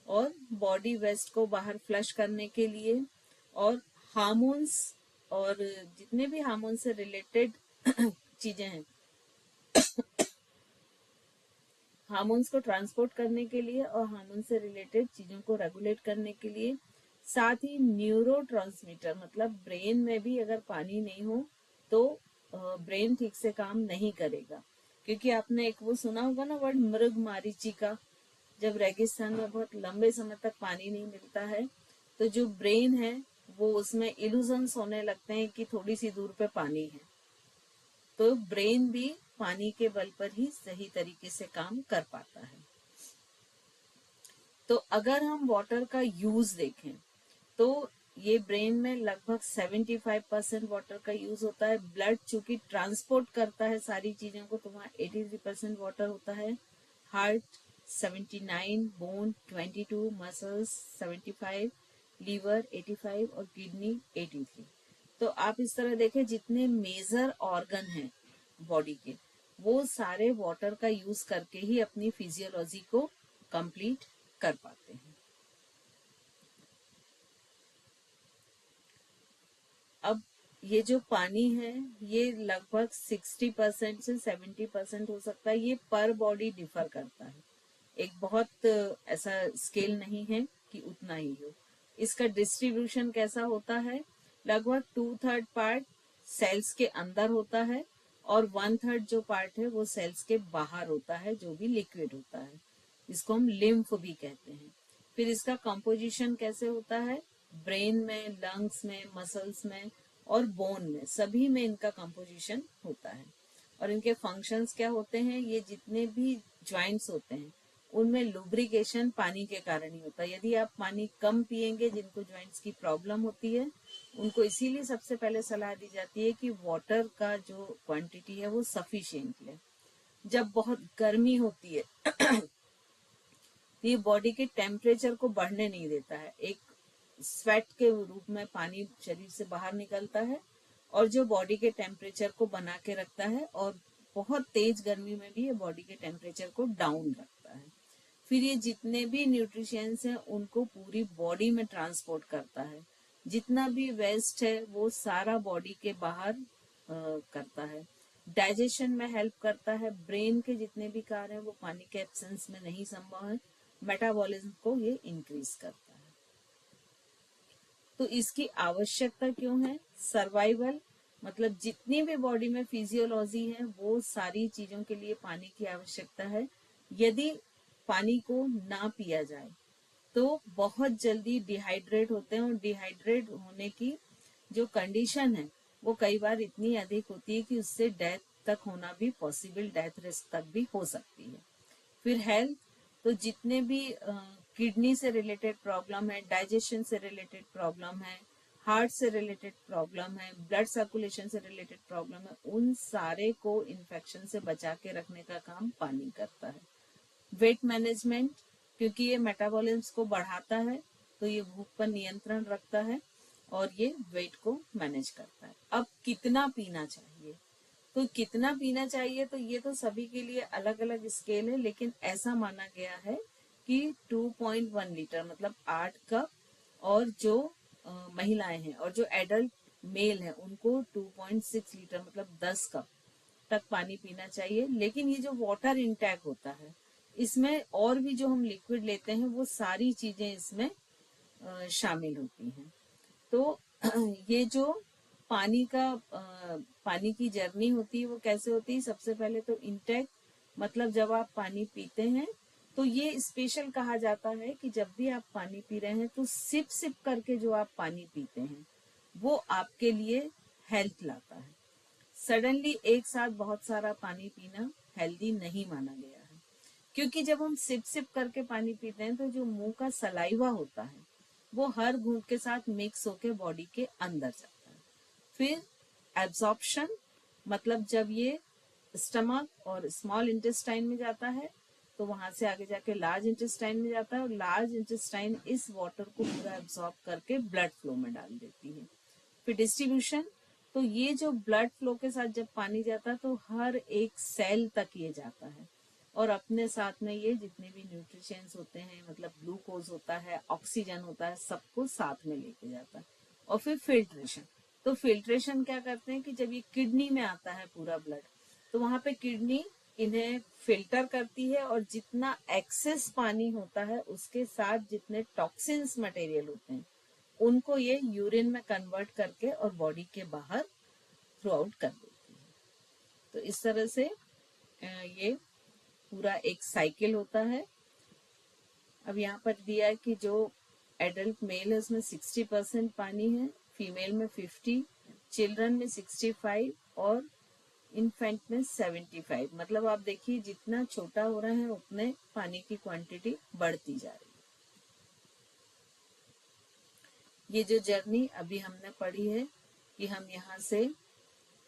और बॉडी वेस्ट को बाहर फ्लश करने के लिए, और हार्मोन्स और जितने भी हार्मोन से रिलेटेड चीजें हैं हार्मोन्स को ट्रांसपोर्ट करने के लिए और हार्मोन से रिलेटेड चीजों को रेगुलेट करने के लिए। साथ ही न्यूरोट्रांसमीटर, मतलब ब्रेन में भी अगर पानी नहीं हो तो ब्रेन ठीक से काम नहीं करेगा। क्योंकि आपने एक वो सुना होगा ना वर्ड मृग मारीचिका, जब रेगिस्तान में बहुत लंबे समय तक पानी नहीं मिलता है तो जो ब्रेन है वो उसमें इल्यूजन्स होने लगते हैं कि थोड़ी सी दूर पे पानी है। तो ब्रेन भी पानी के बल पर ही सही तरीके से काम कर पाता है। तो अगर हम वाटर का यूज देखें तो ये ब्रेन में लगभग 75% वाटर का यूज होता है। ब्लड चूंकि ट्रांसपोर्ट करता है सारी चीजों को तो वहां 83% वाटर होता है। हार्ट 79, बोन 22, मसल्स 75, लीवर 85 और किडनी 83। तो आप इस तरह देखें जितने मेजर ऑर्गन हैं बॉडी के वो सारे वाटर का यूज करके ही अपनी फिजियोलॉजी को कंप्लीट कर पाते हैं। अब ये जो पानी है ये लगभग 60% से 70% हो सकता है। ये पर बॉडी डिफर करता है, एक बहुत ऐसा स्केल नहीं है कि उतना ही हो। इसका डिस्ट्रीब्यूशन कैसा होता है, लगभग 2/3 पार्ट सेल्स के अंदर होता है और 1/3 जो पार्ट है वो सेल्स के बाहर होता है, जो भी लिक्विड होता है। इसको हम लिम्फ भी कहते हैं। फिर इसका कंपोजिशन कैसे होता है, ब्रेन में, लंग्स में, मसल्स में और बोन में, सभी में इनका कंपोजिशन होता है। और इनके फंक्शंस क्या होते हैं, ये जितने भी ज्वाइंट्स होते हैं उनमें लुब्रिकेशन पानी के कारण ही होता है। यदि आप पानी कम पिएंगे, जिनको ज्वाइंट्स की प्रॉब्लम होती है उनको इसीलिए सबसे पहले सलाह दी जाती है कि वाटर का जो क्वांटिटी है वो सफिशिएंट लें। जब बहुत गर्मी होती है तो ये बॉडी के टेम्परेचर को बढ़ने नहीं देता है, एक स्वेट के रूप में पानी शरीर से बाहर निकलता है और जो बॉडी के टेम्परेचर को बना के रखता है, और बहुत तेज गर्मी में भी ये बॉडी के टेम्परेचर को डाउन रखता है। फिर ये जितने भी न्यूट्रिशंस हैं उनको पूरी बॉडी में ट्रांसपोर्ट करता है। जितना भी वेस्ट है वो सारा बॉडी के बाहर करता है। डाइजेशन में हेल्प करता है। ब्रेन के जितने भी कार्य हैं वो पानी के एब्सेंस में नहीं संभव है। मेटाबॉलिज्म को ये इंक्रीज करता है। तो इसकी आवश्यकता क्यों है, सर्वाइवल, मतलब जितनी भी बॉडी में फिजियोलॉजी है वो सारी चीजों के लिए पानी की आवश्यकता है। यदि पानी को ना पिया जाए तो बहुत जल्दी डिहाइड्रेट होते हैं, और डिहाइड्रेट होने की जो कंडीशन है वो कई बार इतनी अधिक होती है कि उससे डेथ तक होना भी पॉसिबल, डेथ रिस्क तक भी हो सकती है। फिर हेल्थ, तो जितने भी किडनी से रिलेटेड प्रॉब्लम है, डाइजेशन से रिलेटेड प्रॉब्लम है, हार्ट से रिलेटेड प्रॉब्लम है, ब्लड सर्कुलेशन से रिलेटेड प्रॉब्लम है, उन सारे को इन्फेक्शन से बचा के रखने का काम पानी करता है। वेट मैनेजमेंट, क्योंकि ये मेटाबॉलिज्म को बढ़ाता है, तो ये भूख पर नियंत्रण रखता है और ये वेट को मैनेज करता है। अब कितना पीना चाहिए, तो कितना पीना चाहिए, तो ये तो सभी के लिए अलग अलग स्केल है, लेकिन ऐसा माना गया है कि 2.1 लीटर मतलब 8 कप, और जो महिलाएं हैं और जो एडल्ट मेल हैं उनको 2.6 लीटर मतलब 10 कप तक पानी पीना चाहिए। लेकिन ये जो वाटर इंटेक होता है, इसमें और भी जो हम लिक्विड लेते हैं वो सारी चीजें इसमें शामिल होती हैं। तो ये जो पानी का पानी की जर्नी होती है वो कैसे होती है, सबसे पहले तो इंटेक मतलब जब आप पानी पीते हैं तो ये स्पेशल कहा जाता है कि जब भी आप पानी पी रहे हैं तो सिप सिप करके जो आप पानी पीते हैं वो आपके लिए हेल्थ लाता है। सडनली एक साथ बहुत सारा पानी पीना हेल्दी नहीं माना गया है, क्योंकि जब हम सिप सिप करके पानी पीते हैं तो जो मुंह का सलाइवा होता है वो हर घूंट के साथ मिक्स होके बॉडी के अंदर जाता है। फिर एब्जॉर्प्शन मतलब जब ये स्टमक और स्मॉल इंटेस्टाइन में जाता है तो वहां से आगे जाके लार्ज इंटेस्टाइन में जाता है, और लार्ज इंटेस्टाइन इस वाटर को पूरा एब्जॉर्ब करके ब्लड फ्लो में डाल देती है। फिर डिस्ट्रीब्यूशन, तो ये जो ब्लड फ्लो के साथ जब पानी जाता है तो हर एक सेल तक ये जाता है, और अपने साथ में ये जितने भी न्यूट्रिशंस होते हैं मतलब ग्लूकोज होता है, ऑक्सीजन होता है, सबको साथ में लेके जाता है। और फिर फिल्ट्रेशन, तो फिल्ट्रेशन क्या करते हैं कि जब ये किडनी में आता है पूरा ब्लड, तो वहां पे किडनी इन्हें फिल्टर करती है, और जितना एक्सेस पानी होता है उसके साथ जितने टॉक्सिन्स मटेरियल होते हैं उनको ये यूरिन में कन्वर्ट करके और बॉडी के बाहर थ्रू आउट कर देती है। तो इस तरह से ये पूरा एक साइकिल होता है। अब यहाँ पर दिया है कि जो एडल्ट मेल है उसमें 60% पानी है, फीमेल में 50, चिल्ड्रन में 65 और इन्फेंट में 75। मतलब आप देखिए जितना छोटा हो रहा है उतने पानी की क्वांटिटी बढ़ती जा रही है। ये जो जर्नी अभी हमने पढ़ी है कि हम यहाँ से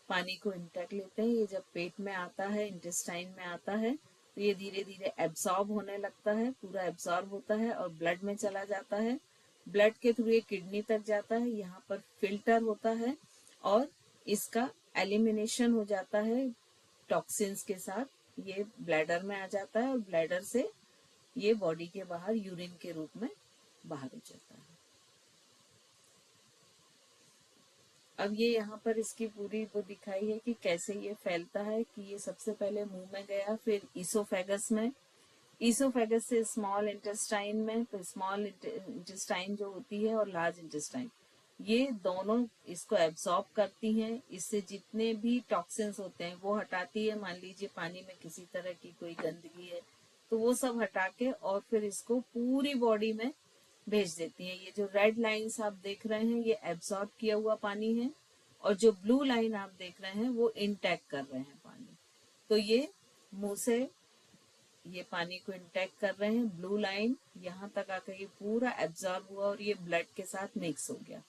पानी को इंटेक लेते हैं, ये जब पेट में आता है, इंटेस्टाइन में आता है, तो ये धीरे धीरे एब्सॉर्ब होने लगता है, पूरा एब्सॉर्ब होता है और ब्लड में चला जाता है। ब्लड के थ्रू ये किडनी तक जाता है, यहाँ पर फिल्टर होता है और इसका एलिमिनेशन हो जाता है टॉक्सिन्स के साथ, ये ब्लैडर में आ जाता है और ब्लैडर से ये बॉडी के बाहर यूरिन के रूप में बाहर हो जाता है। अब ये यहाँ पर इसकी पूरी वो दिखाई है कि कैसे ये फैलता है, कि ये सबसे पहले मुंह में गया, फिर ईसोफेगस में, ईसोफेगस से स्मॉल इंटेस्टाइन में, तो स्मॉल इंटेस्टाइन जो होती है और लार्ज इंटेस्टाइन, ये दोनों इसको एब्सॉर्ब करती हैं। इससे जितने भी टॉक्सिन्स होते हैं वो हटाती है। मान लीजिए पानी में किसी तरह की कोई गंदगी है तो वो सब हटा के और फिर इसको पूरी बॉडी में भेज देती हैं। ये जो रेड लाइंस आप देख रहे हैं ये एब्सॉर्ब किया हुआ पानी है, और जो ब्लू लाइन आप देख रहे हैं वो इंटेक कर रहे हैं पानी। तो ये मुंह से ये पानी को इंटेक कर रहे हैं। ब्लू लाइन यहाँ तक आकर ये पूरा एब्सॉर्ब हुआ और ये ब्लड के साथ मिक्स हो गया,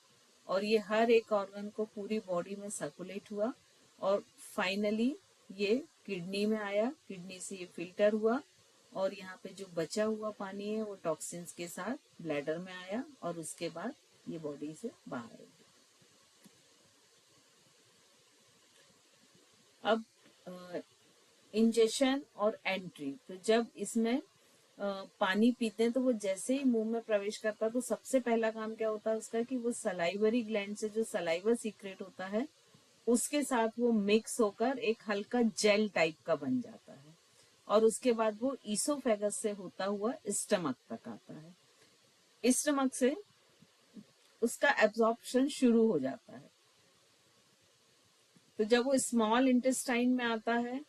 और ये हर एक ऑर्गन को पूरी बॉडी में सर्कुलेट हुआ, और फाइनली ये किडनी में आया, किडनी से ये फिल्टर हुआ, और यहाँ पे जो बचा हुआ पानी है वो टॉक्सिन्स के साथ ब्लैडर में आया, और उसके बाद ये बॉडी से बाहर हो गया। अब इंजेक्शन और एंट्री, तो जब इसमें पानी पीते हैं तो वो जैसे ही मुंह में प्रवेश करता है तो सबसे पहला काम क्या होता है उसका, कि वो सलाइवरी ग्लैंड से जो सलाइवा सीक्रेट होता है उसके साथ वो मिक्स होकर एक हल्का जेल टाइप का बन जाता है, और उसके बाद वो ईसोफेगस से होता हुआ स्टमक तक आता है। स्टमक से उसका एब्जॉर्प्शन शुरू हो जाता है। तो जब वो स्मॉल इंटेस्टाइन में आता है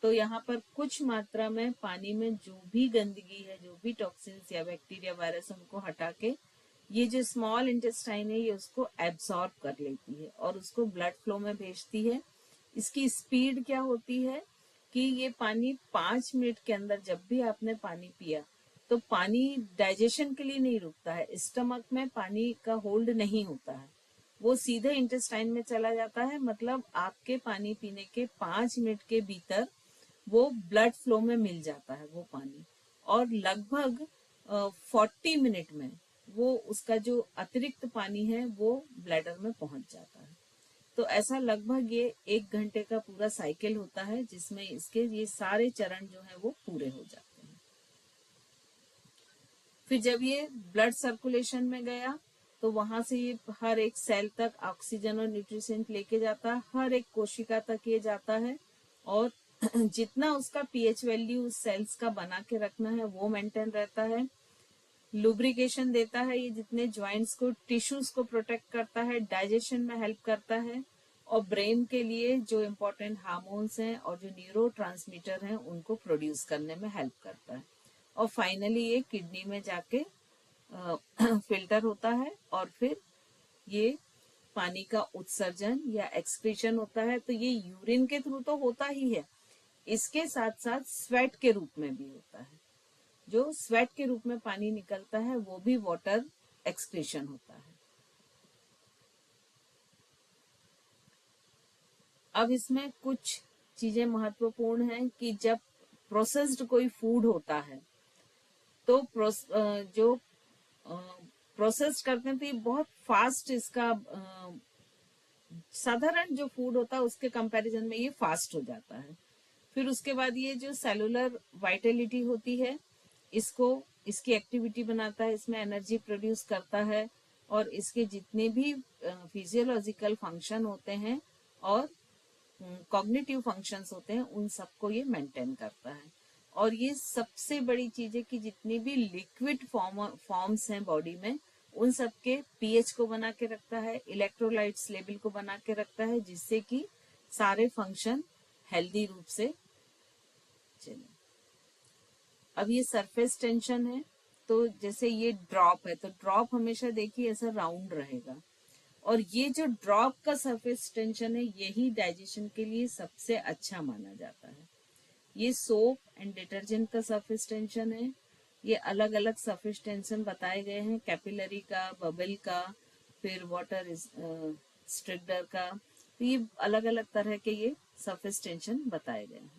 तो यहाँ पर कुछ मात्रा में पानी में जो भी गंदगी है, जो भी टॉक्सिन्स या बैक्टीरिया वायरस, उनको हटा के ये जो स्मॉल इंटेस्टाइन है ये उसको एब्सॉर्ब कर लेती है और उसको ब्लड फ्लो में भेजती है। इसकी स्पीड क्या होती है कि ये पानी 5 मिनट के अंदर जब भी आपने पानी पिया तो पानी डाइजेशन के लिए नहीं रुकता है, स्टमक में पानी का होल्ड नहीं होता है, वो सीधे इंटेस्टाइन में चला जाता है। मतलब आपके पानी पीने के 5 मिनट के भीतर वो ब्लड फ्लो में मिल जाता है वो पानी, और लगभग 40 मिनट में वो उसका जो अतिरिक्त पानी है वो ब्लैडर में पहुंच जाता है। तो ऐसा लगभग ये 1 घंटे का पूरा साइकिल होता है जिसमें इसके ये सारे चरण जो है वो पूरे हो जाते हैं। फिर जब ये ब्लड सर्कुलेशन में गया तो वहां से ये हर एक सेल तक ऑक्सीजन और न्यूट्रिशेंट लेके जाता है, हर एक कोशिका तक ये जाता है, और जितना उसका पीएच वैल्यू उस सेल्स का बना के रखना है वो मेंटेन रहता है। लुब्रिकेशन देता है, ये जितने ज्वाइंट्स को टिश्यूज को प्रोटेक्ट करता है, डाइजेशन में हेल्प करता है, और ब्रेन के लिए जो इम्पोर्टेंट हार्मोन्स हैं और जो न्यूरोट्रांसमीटर हैं उनको प्रोड्यूस करने में हेल्प करता है। और फाइनली ये किडनी में जाके फिल्टर होता है और फिर ये पानी का उत्सर्जन या एक्सक्रीशन होता है। तो ये यूरिन के थ्रू तो होता ही है, इसके साथ साथ स्वेट के रूप में भी होता है। जो स्वेट के रूप में पानी निकलता है वो भी वाटर एक्सक्रीशन होता है। अब इसमें कुछ चीजें महत्वपूर्ण हैं कि जब प्रोसेस्ड कोई फूड होता है तो जो प्रोसेस करते हैं तो ये बहुत फास्ट इसका साधारण जो फूड होता है उसके कंपैरिजन में ये फास्ट हो जाता है। फिर उसके बाद ये जो सेलुलर वाइटलिटी होती है इसको इसकी एक्टिविटी बनाता है, इसमें एनर्जी प्रोड्यूस करता है, और इसके जितने भी फिजियोलॉजिकल फंक्शन होते हैं और कॉग्निटिव फंक्शंस होते हैं उन सबको ये मेंटेन करता है। और ये सबसे बड़ी चीज है कि जितनी भी लिक्विड फॉर्म्स हैं बॉडी में उन सबके पीएच को बना के रखता है, इलेक्ट्रोलाइट्स लेवल को बना के रखता है, जिससे कि सारे फंक्शन हेल्दी रूप से चले। अब ये सरफेस टेंशन है, तो जैसे ये ड्रॉप है तो ड्रॉप हमेशा देखिए ऐसा राउंड रहेगा, और ये जो ड्रॉप का सरफेस टेंशन है यही डाइजेशन के लिए सबसे अच्छा माना जाता है। ये सोप एंड डिटर्जेंट का सरफेस टेंशन है, ये अलग अलग सरफेस टेंशन बताए गए हैं, कैपिलरी का, बबल का, फिर वाटर स्ट्रिक्डर का, तो ये अलग अलग तरह के ये सरफेस टेंशन बताए गए हैं।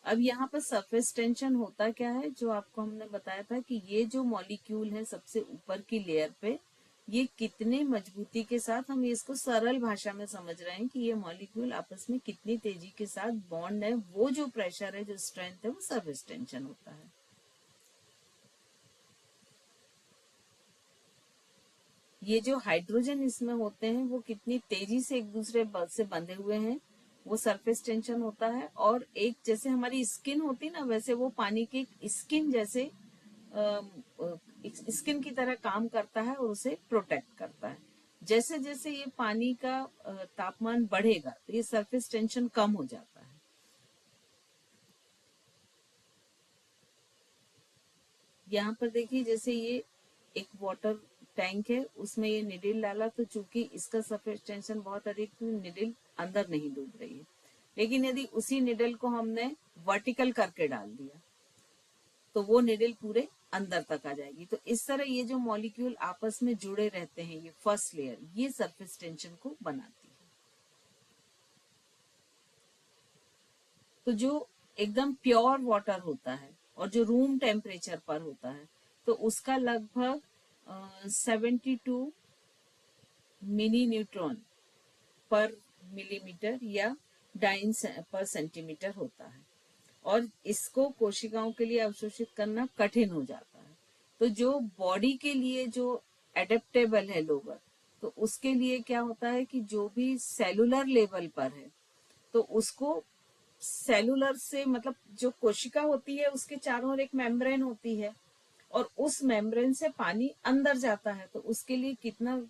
अब यहाँ पर सरफेस टेंशन होता क्या है, जो आपको हमने बताया था कि ये जो मॉलिक्यूल है सबसे ऊपर की लेयर पे, ये कितने मजबूती के साथ, हम इसको सरल भाषा में समझ रहे हैं कि ये मॉलिक्यूल आपस में कितनी तेजी के साथ बॉन्ड है, वो जो प्रेशर है, जो स्ट्रेंथ है, वो सरफेस टेंशन होता है। ये जो हाइड्रोजन इसमें होते हैं वो कितनी तेजी से एक दूसरे से बंधे हुए हैं, वो सरफेस टेंशन होता है। और एक जैसे हमारी स्किन होती ना, वैसे वो पानी की स्किन जैसे स्किन की तरह काम करता है और उसे प्रोटेक्ट करता है। जैसे जैसे ये पानी का तापमान बढ़ेगा तो ये सरफेस टेंशन कम हो जाता है। यहाँ पर देखिए जैसे ये एक वाटर टैंक है, उसमें ये निडिल डाला तो चूंकि इसका सरफेस टेंशन बहुत अधिक, निडिल अंदर नहीं डूब रही है। लेकिन यदि उसी निडल को हमने वर्टिकल करके डाल दिया तो वो निडल पूरे अंदर तक आ जाएगी। तो इस तरह ये जो मॉलिक्यूल आपस में जुड़े रहते हैं, ये फर्स्ट लेयर, ये सरफेस टेंशन को बनाती है। तो जो एकदम प्योर वाटर होता है और जो रूम टेम्परेचर पर होता है तो उसका लगभग 72 मिली न्यूट्रॉन पर मिलीमीटर या डाइन पर सेंटीमीटर होता है, और इसको कोशिकाओं के लिए अवशोषित करना कठिन हो जाता है। तो जो बॉडी के लिए जो एडेप्टेबल है लोअर, तो उसके लिए क्या होता है कि जो भी सेलुलर लेवल पर है तो उसको सेलुलर से, मतलब जो कोशिका होती है उसके चारों ओर एक मेम्ब्रेन होती है और उस मेम्ब्रेन से पानी अंदर जाता है, तो उसके लिए कितना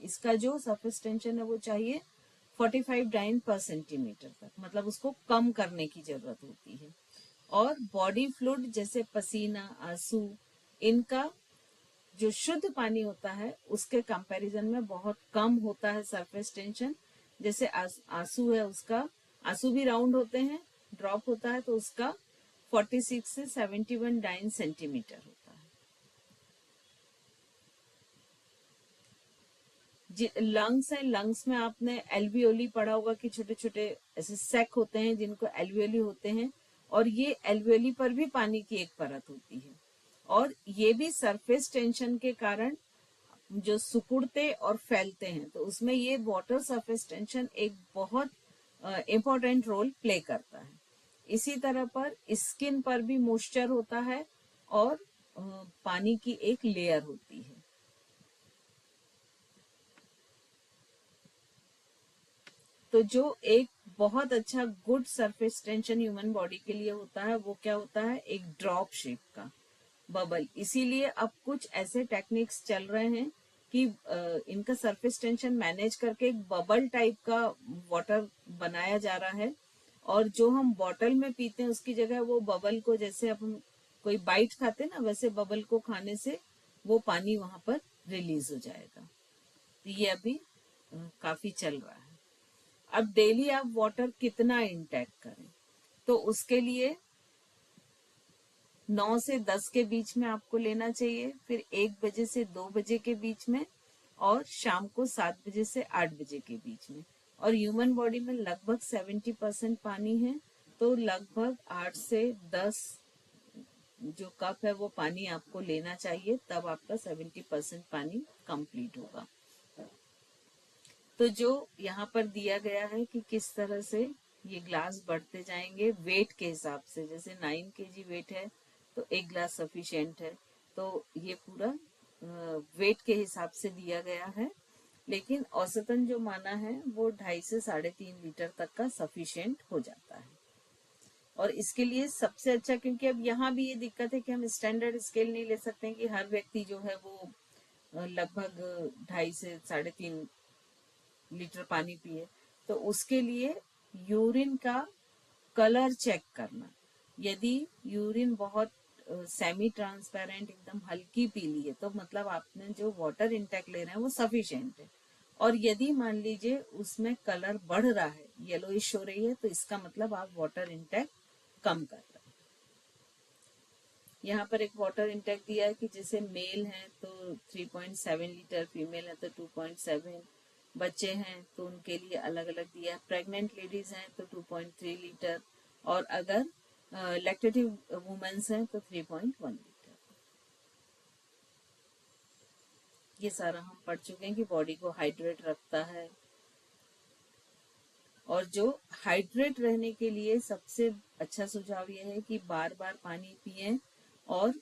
इसका जो सरफेस टेंशन है वो चाहिए 45 डाइन पर सेंटीमीटर तक, मतलब उसको कम करने की जरूरत होती है। और बॉडी फ्लूइड जैसे पसीना, आंसू, इनका जो शुद्ध पानी होता है उसके कंपैरिजन में बहुत कम होता है सरफेस टेंशन। जैसे आंसू है उसका आंसू भी राउंड होते हैं, ड्रॉप होता है तो उसका 46 से 71 डाइन सेंटीमीटर होता है। लंग्स है, लंग्स में आपने एल्वियोली पढ़ा होगा कि छोटे छोटे ऐसे सैक होते हैं जिनको एल्वियोली होते हैं, और ये एल्वियोली पर भी पानी की एक परत होती है, और ये भी सरफेस टेंशन के कारण जो सिकुड़ते और फैलते हैं, तो उसमें ये वाटर सरफेस टेंशन एक बहुत इम्पोर्टेंट रोल प्ले करता है। इसी तरह पर स्किन पर भी मॉइस्चर होता है और पानी की एक लेयर होती है। तो जो एक बहुत अच्छा good surface tension human body के लिए होता है वो क्या होता है, एक ड्रॉप शेप का बबल। इसीलिए अब कुछ ऐसे टेक्निक्स चल रहे हैं कि इनका सरफेस टेंशन मैनेज करके एक बबल टाइप का वाटर बनाया जा रहा है, और जो हम बॉटल में पीते हैं उसकी जगह वो बबल को, जैसे अब हम कोई बाइट खाते हैं ना, वैसे बबल को खाने से वो पानी वहां पर रिलीज हो जाएगा। तो ये अभी काफी चल रहा है। अब डेली आप वाटर कितना इंटेक करें, तो उसके लिए 9 से 10 के बीच में आपको लेना चाहिए, फिर 1 बजे से 2 बजे के बीच में, और शाम को 7 बजे से 8 बजे के बीच में। और ह्यूमन बॉडी में लगभग 70% पानी है, तो लगभग 8 से 10 जो कप है वो पानी आपको लेना चाहिए, तब आपका 70% पानी कंप्लीट होगा। तो जो यहाँ पर दिया गया है कि किस तरह से ये ग्लास बढ़ते जाएंगे वेट के हिसाब से, जैसे 9 kg वेट है तो 1 ग्लास सफिशिएंट है, तो ये पूरा वेट के हिसाब से दिया गया है। लेकिन औसतन जो माना है वो 2.5 से 3.5 लीटर तक का सफिशिएंट हो जाता है। और इसके लिए सबसे अच्छा, क्योंकि अब यहाँ भी ये दिक्कत है कि हम स्टैंडर्ड स्केल नहीं ले सकते हैं कि हर व्यक्ति जो है वो लगभग 2.5 से 3.5 लीटर पानी पिए, तो उसके लिए यूरिन का कलर चेक करना। यदि यूरिन बहुत सेमी ट्रांसपेरेंट एकदम हल्की पीली है तो मतलब आपने जो वाटर इंटेक ले रहे हैं वो सफिशिएंट है, और यदि मान लीजिए उसमें कलर बढ़ रहा है, येलोइश हो रही है, तो इसका मतलब आप वाटर इंटेक कम कर रहे हैं। यहाँ पर एक वाटर इंटेक दिया है कि जैसे मेल है तो 3.7 लीटर, फीमेल है तो 2.7, बच्चे हैं तो उनके लिए अलग अलग दिया है, प्रेग्नेंट लेडीज हैं तो 2.3 लीटर, और अगर लैक्टेटिव वुमेन्स हैं तो 3.1 लीटर। ये सारा हम पढ़ चुके हैं कि बॉडी को हाइड्रेट रखता है, और जो हाइड्रेट रहने के लिए सबसे अच्छा सुझाव यह है कि बार बार पानी पिएं, और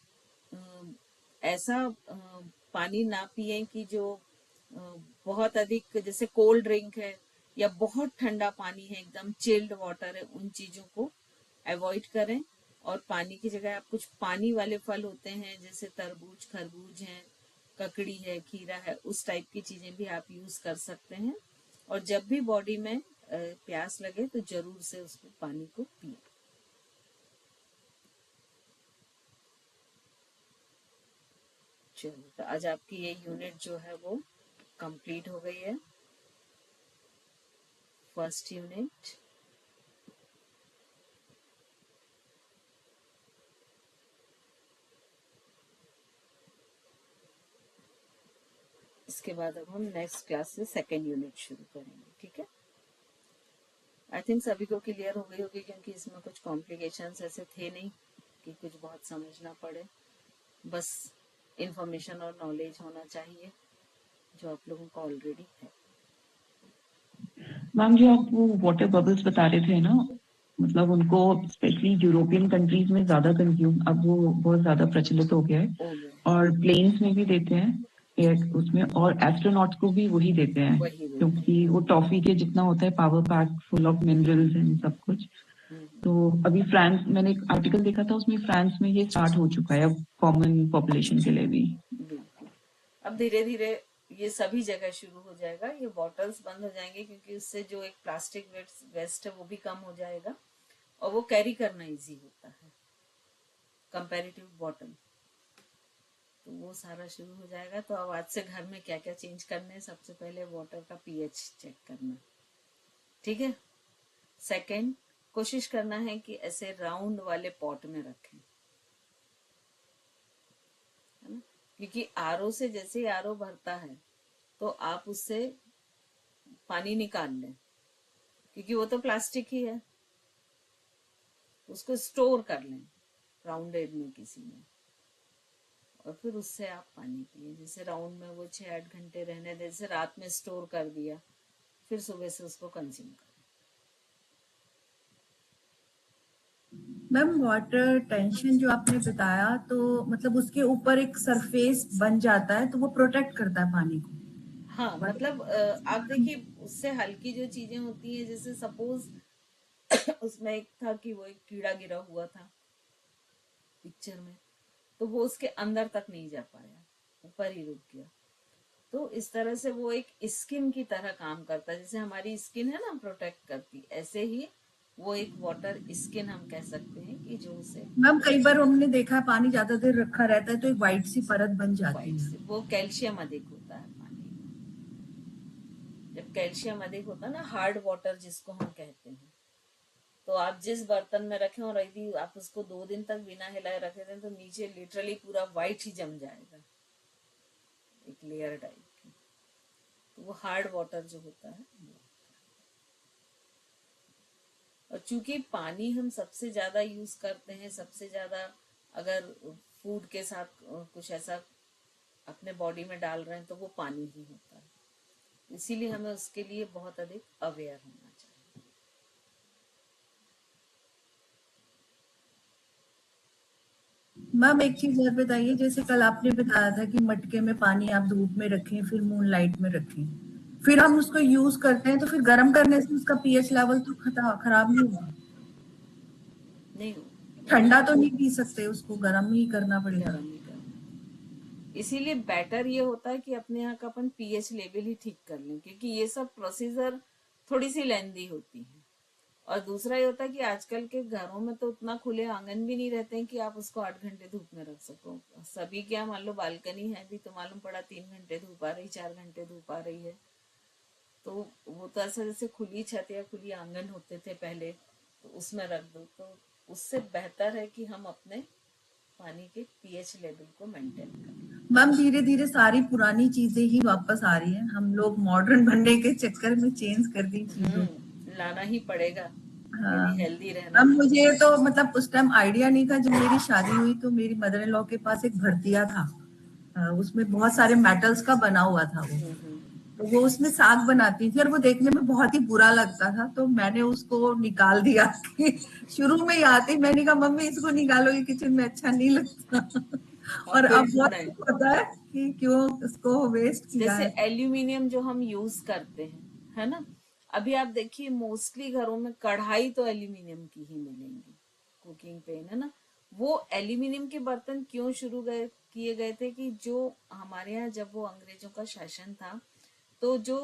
ऐसा पानी ना पिएं कि जो बहुत अधिक, जैसे कोल्ड ड्रिंक है या बहुत ठंडा पानी है, एकदम चिल्ड वाटर है, उन चीजों को अवॉइड करें। और पानी की जगह आप कुछ पानी वाले फल होते हैं जैसे तरबूज, खरबूज है, ककड़ी है, खीरा है, उस टाइप की चीजें भी आप यूज कर सकते हैं। और जब भी बॉडी में प्यास लगे तो जरूर से उसको पानी को पिए। चलिए, तो आज आपकी ये यूनिट जो है वो कंप्लीट हो गई है, फर्स्ट यूनिट। इसके बाद अब हम नेक्स्ट क्लास से सेकेंड यूनिट शुरू करेंगे, ठीक है। आई थिंक सभी को क्लियर हो गई होगी, क्योंकि इसमें कुछ कॉम्प्लिकेशंस ऐसे थे नहीं कि कुछ बहुत समझना पड़े, बस इंफॉर्मेशन और नॉलेज होना चाहिए जो आप लोगों को ऑलरेडी है। मैम जो आप वो वाटर बबल्स बता रहे थे ना, मतलब उनको स्पेशली यूरोपियन कंट्रीज में ज्यादा कंज्यूम, अब वो बहुत ज्यादा प्रचलित हो गया है, हो गया, और प्लेन्स में भी देते हैं उसमें, और एस्ट्रोनॉट्स को भी वही देते हैं, वही देते हैं। क्योंकि वो टॉफी के जितना होता है power pack full of minerals and सब कुछ। तो अभी फ्रांस, मैंने एक आर्टिकल देखा था उसमें फ्रांस में ये स्टार्ट हो चुका है अब कॉमन पॉपुलेशन के लिए भी। बिल्कुल, अब धीरे धीरे ये सभी जगह शुरू हो जाएगा, ये बॉटल्स बंद हो जाएंगे, क्योंकि उससे जो एक प्लास्टिक वेस्ट है वो भी कम हो जाएगा, और वो कैरी करना इजी होता है कंपैरेटिव बॉटल, तो वो सारा शुरू हो जाएगा। तो अब आज से घर में क्या क्या चेंज करने हैं, सबसे पहले वाटर का पीएच चेक करना, ठीक है। सेकंड, कोशिश करना है कि ऐसे राउंड वाले पॉट में रखें, है ना, क्योंकि आरओ से जैसे ही आरओ भरता है तो आप उससे पानी निकाल लें, क्योंकि वो तो प्लास्टिक ही है, उसको स्टोर कर लें राउंडेड में किसी में, और फिर उससे आप पानी पिए। जैसे राउंड में वो 6-8 घंटे रहने दे, जैसे रात में स्टोर कर दिया, फिर सुबह से उसको कंज्यूम करें। मैम वाटर टेंशन जो आपने बताया, तो मतलब उसके ऊपर एक सरफेस बन जाता है तो वो प्रोटेक्ट करता है पानी को। हाँ, मतलब आप देखिए उससे हल्की जो चीजें होती हैं, जैसे सपोज उसमें एक था कि वो एक कीड़ा गिरा हुआ था पिक्चर में, तो वो उसके अंदर तक नहीं जा पाया, ऊपर ही रुक गया। तो इस तरह से वो एक स्किन की तरह काम करता है, जैसे हमारी स्किन है ना प्रोटेक्ट करती, ऐसे ही वो एक वाटर स्किन हम कह सकते हैं कि जो उसे मैम कई बार हमने देखा है पानी ज्यादा देर रखा रहता है तो एक वाइट सी परत बन जाती वाइट है। से, वो कैल्शियम अधिक होता है पानी में। जब कैल्शियम अधिक होता है ना, हार्ड वाटर जिसको हम कहते हैं, तो आप जिस बर्तन में रखें और यदि आप उसको 2 दिन तक बिना हिलाए रखे दें तो नीचे लिटरली पूरा वाइट ही जम जाएगा, एक लेयर टाइप की। तो वो हार्ड वाटर जो होता है वो। और चूंकि पानी हम सबसे ज्यादा यूज करते हैं, सबसे ज्यादा अगर फूड के साथ कुछ ऐसा अपने बॉडी में डाल रहे हैं तो वो पानी ही होता है, इसीलिए हमें उसके लिए बहुत अधिक अवेयर होना चाहिए। मैम एक चीज और बताइए, जैसे कल आपने बताया था कि मटके में पानी आप धूप में रखें फिर मून लाइट में रखें, फिर हम उसको यूज करते हैं तो फिर गर्म करने से उसका पीएच लेवल तो खराब नहीं होगा? नहीं, ठंडा तो नहीं पी सकते, उसको गर्म ही करना पड़ेगा। गर्म ही करना, इसीलिए बेटर ये होता है कि अपने यहाँ का अपन पीएच लेवल ही ठीक कर लें, क्योंकि ये सब प्रोसीजर थोड़ी सी लेंदी होती है। और दूसरा ये होता है कि आजकल के घरों में तो उतना खुले आंगन भी नहीं रहते हैं कि आप उसको 8 घंटे धूप में रख सको। सभी क्या, मान लो बालकनी है भी तो मालूम पड़ा 3 घंटे धूप आ रही, 4 घंटे धूप आ रही है, तो वो तो ऐसा जैसे खुली छत या खुली आंगन होते थे पहले, तो उसमें रख दो, तो उससे बेहतर है कि हम अपने पानी के पीएच लेवल को मेंटेन करें। मैम धीरे धीरे सारी पुरानी चीजें ही वापस आ रही हैं, हम लोग मॉडर्न बनने के चक्कर में चेंज कर दी चीजों को। लाना ही पड़ेगा हाँ यदि हेल्दी रहना अब है। मुझे तो मतलब उस टाइम आइडिया नहीं था, जब मेरी शादी हुई तो मेरी मदर इन लॉ के पास एक भरतिया था, उसमें बहुत सारे मेटल्स का बना हुआ था वो, तो वो उसमें साग बनाती थी और वो देखने में बहुत ही बुरा लगता था, तो मैंने उसको निकाल दिया कि शुरू में ही आती मैंने कहा मम्मी इसको निकालोगे किचन में अच्छा नहीं लगता। और फिर अब बहुत नहीं, पता है कि क्यों उसको वेस्ट किया जैसे है। एल्यूमिनियम जो हम यूज करते हैं, है ना, अभी आप देखिए मोस्टली घरों में कढ़ाई तो एल्यूमिनियम की ही मिलेंगी, कुकिंग पेन, है ना। वो एल्यूमिनियम के बर्तन क्यों शुरू किए गए थे कि जो हमारे यहाँ जब वो अंग्रेजों का शासन था, तो जो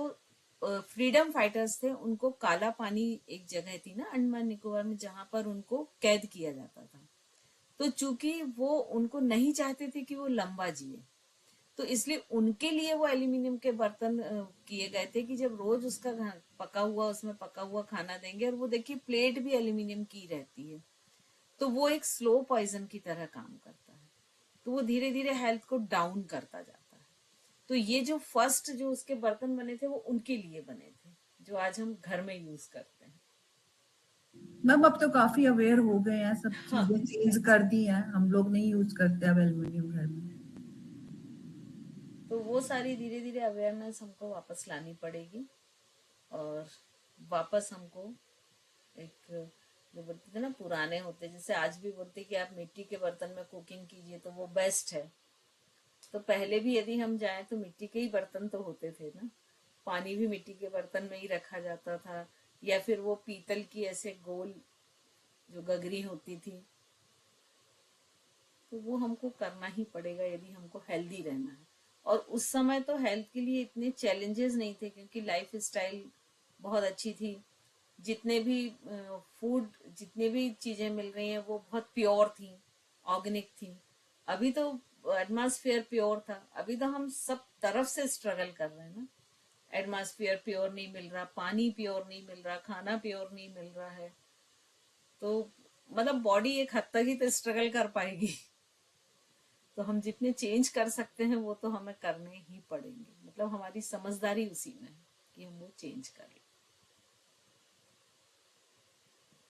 फ्रीडम फाइटर्स थे उनको काला पानी, एक जगह थी ना अंडमान निकोबार में जहां पर उनको कैद किया जाता था, तो चूंकि वो उनको नहीं चाहते थे कि वो लंबा जिए, तो इसलिए उनके लिए वो एल्यूमिनियम के बर्तन किए गए थे कि जब रोज उसका पका हुआ, उसमें पका हुआ खाना देंगे, और वो देखिए प्लेट भी एल्यूमिनियम की रहती है, तो वो एक स्लो पॉइजन की तरह काम करता है, तो वो धीरे धीरे हेल्थ को डाउन करता जाता है। तो ये जो फर्स्ट जो उसके बर्तन बने थे वो उनके लिए बने थे, जो आज हम घर में यूज करते हैं। मैम अब तो काफी अवेयर हो गए हैं, सब हाँ, चीजें चेंज कर दी हैं, हम लोग नहीं यूज करते अब एल्युमिनियम घर में। तो वो सारी धीरे धीरे अवेयरनेस हमको वापस लानी पड़ेगी, और वापस हमको एक, जो बोलते थे ना पुराने होते, जैसे आज भी बोलते कि आप मिट्टी के बर्तन में कुकिंग कीजिए तो वो बेस्ट है, तो पहले भी यदि हम जाएं तो मिट्टी के ही बर्तन तो होते थे ना, पानी भी मिट्टी के बर्तन में ही रखा जाता था, या फिर वो पीतल की ऐसे गोल जो गगरी होती थी, तो वो हमको करना ही पड़ेगा यदि हमको हेल्दी रहना है। और उस समय तो हेल्थ के लिए इतने चैलेंजेस नहीं थे, क्योंकि लाइफ स्टाइल बहुत अच्छी थी, जितने भी फूड, जितने भी चीजें मिल रही हैं वो बहुत प्योर थी, ऑर्गेनिक थी। अभी तो एटमॉस्फेयर प्योर था, अभी तो हम सब तरफ से स्ट्रगल कर रहे हैं ना, एटमॉस्फेयर प्योर नहीं मिल रहा, पानी प्योर नहीं मिल रहा, खाना प्योर नहीं मिल रहा है, तो मतलब बॉडी एक हद तक ही तो स्ट्रगल कर पाएगी। तो हम जितने चेंज कर सकते हैं वो तो हमें करने ही पड़ेंगे, मतलब हमारी समझदारी उसी में है कि हम वो चेंज करें।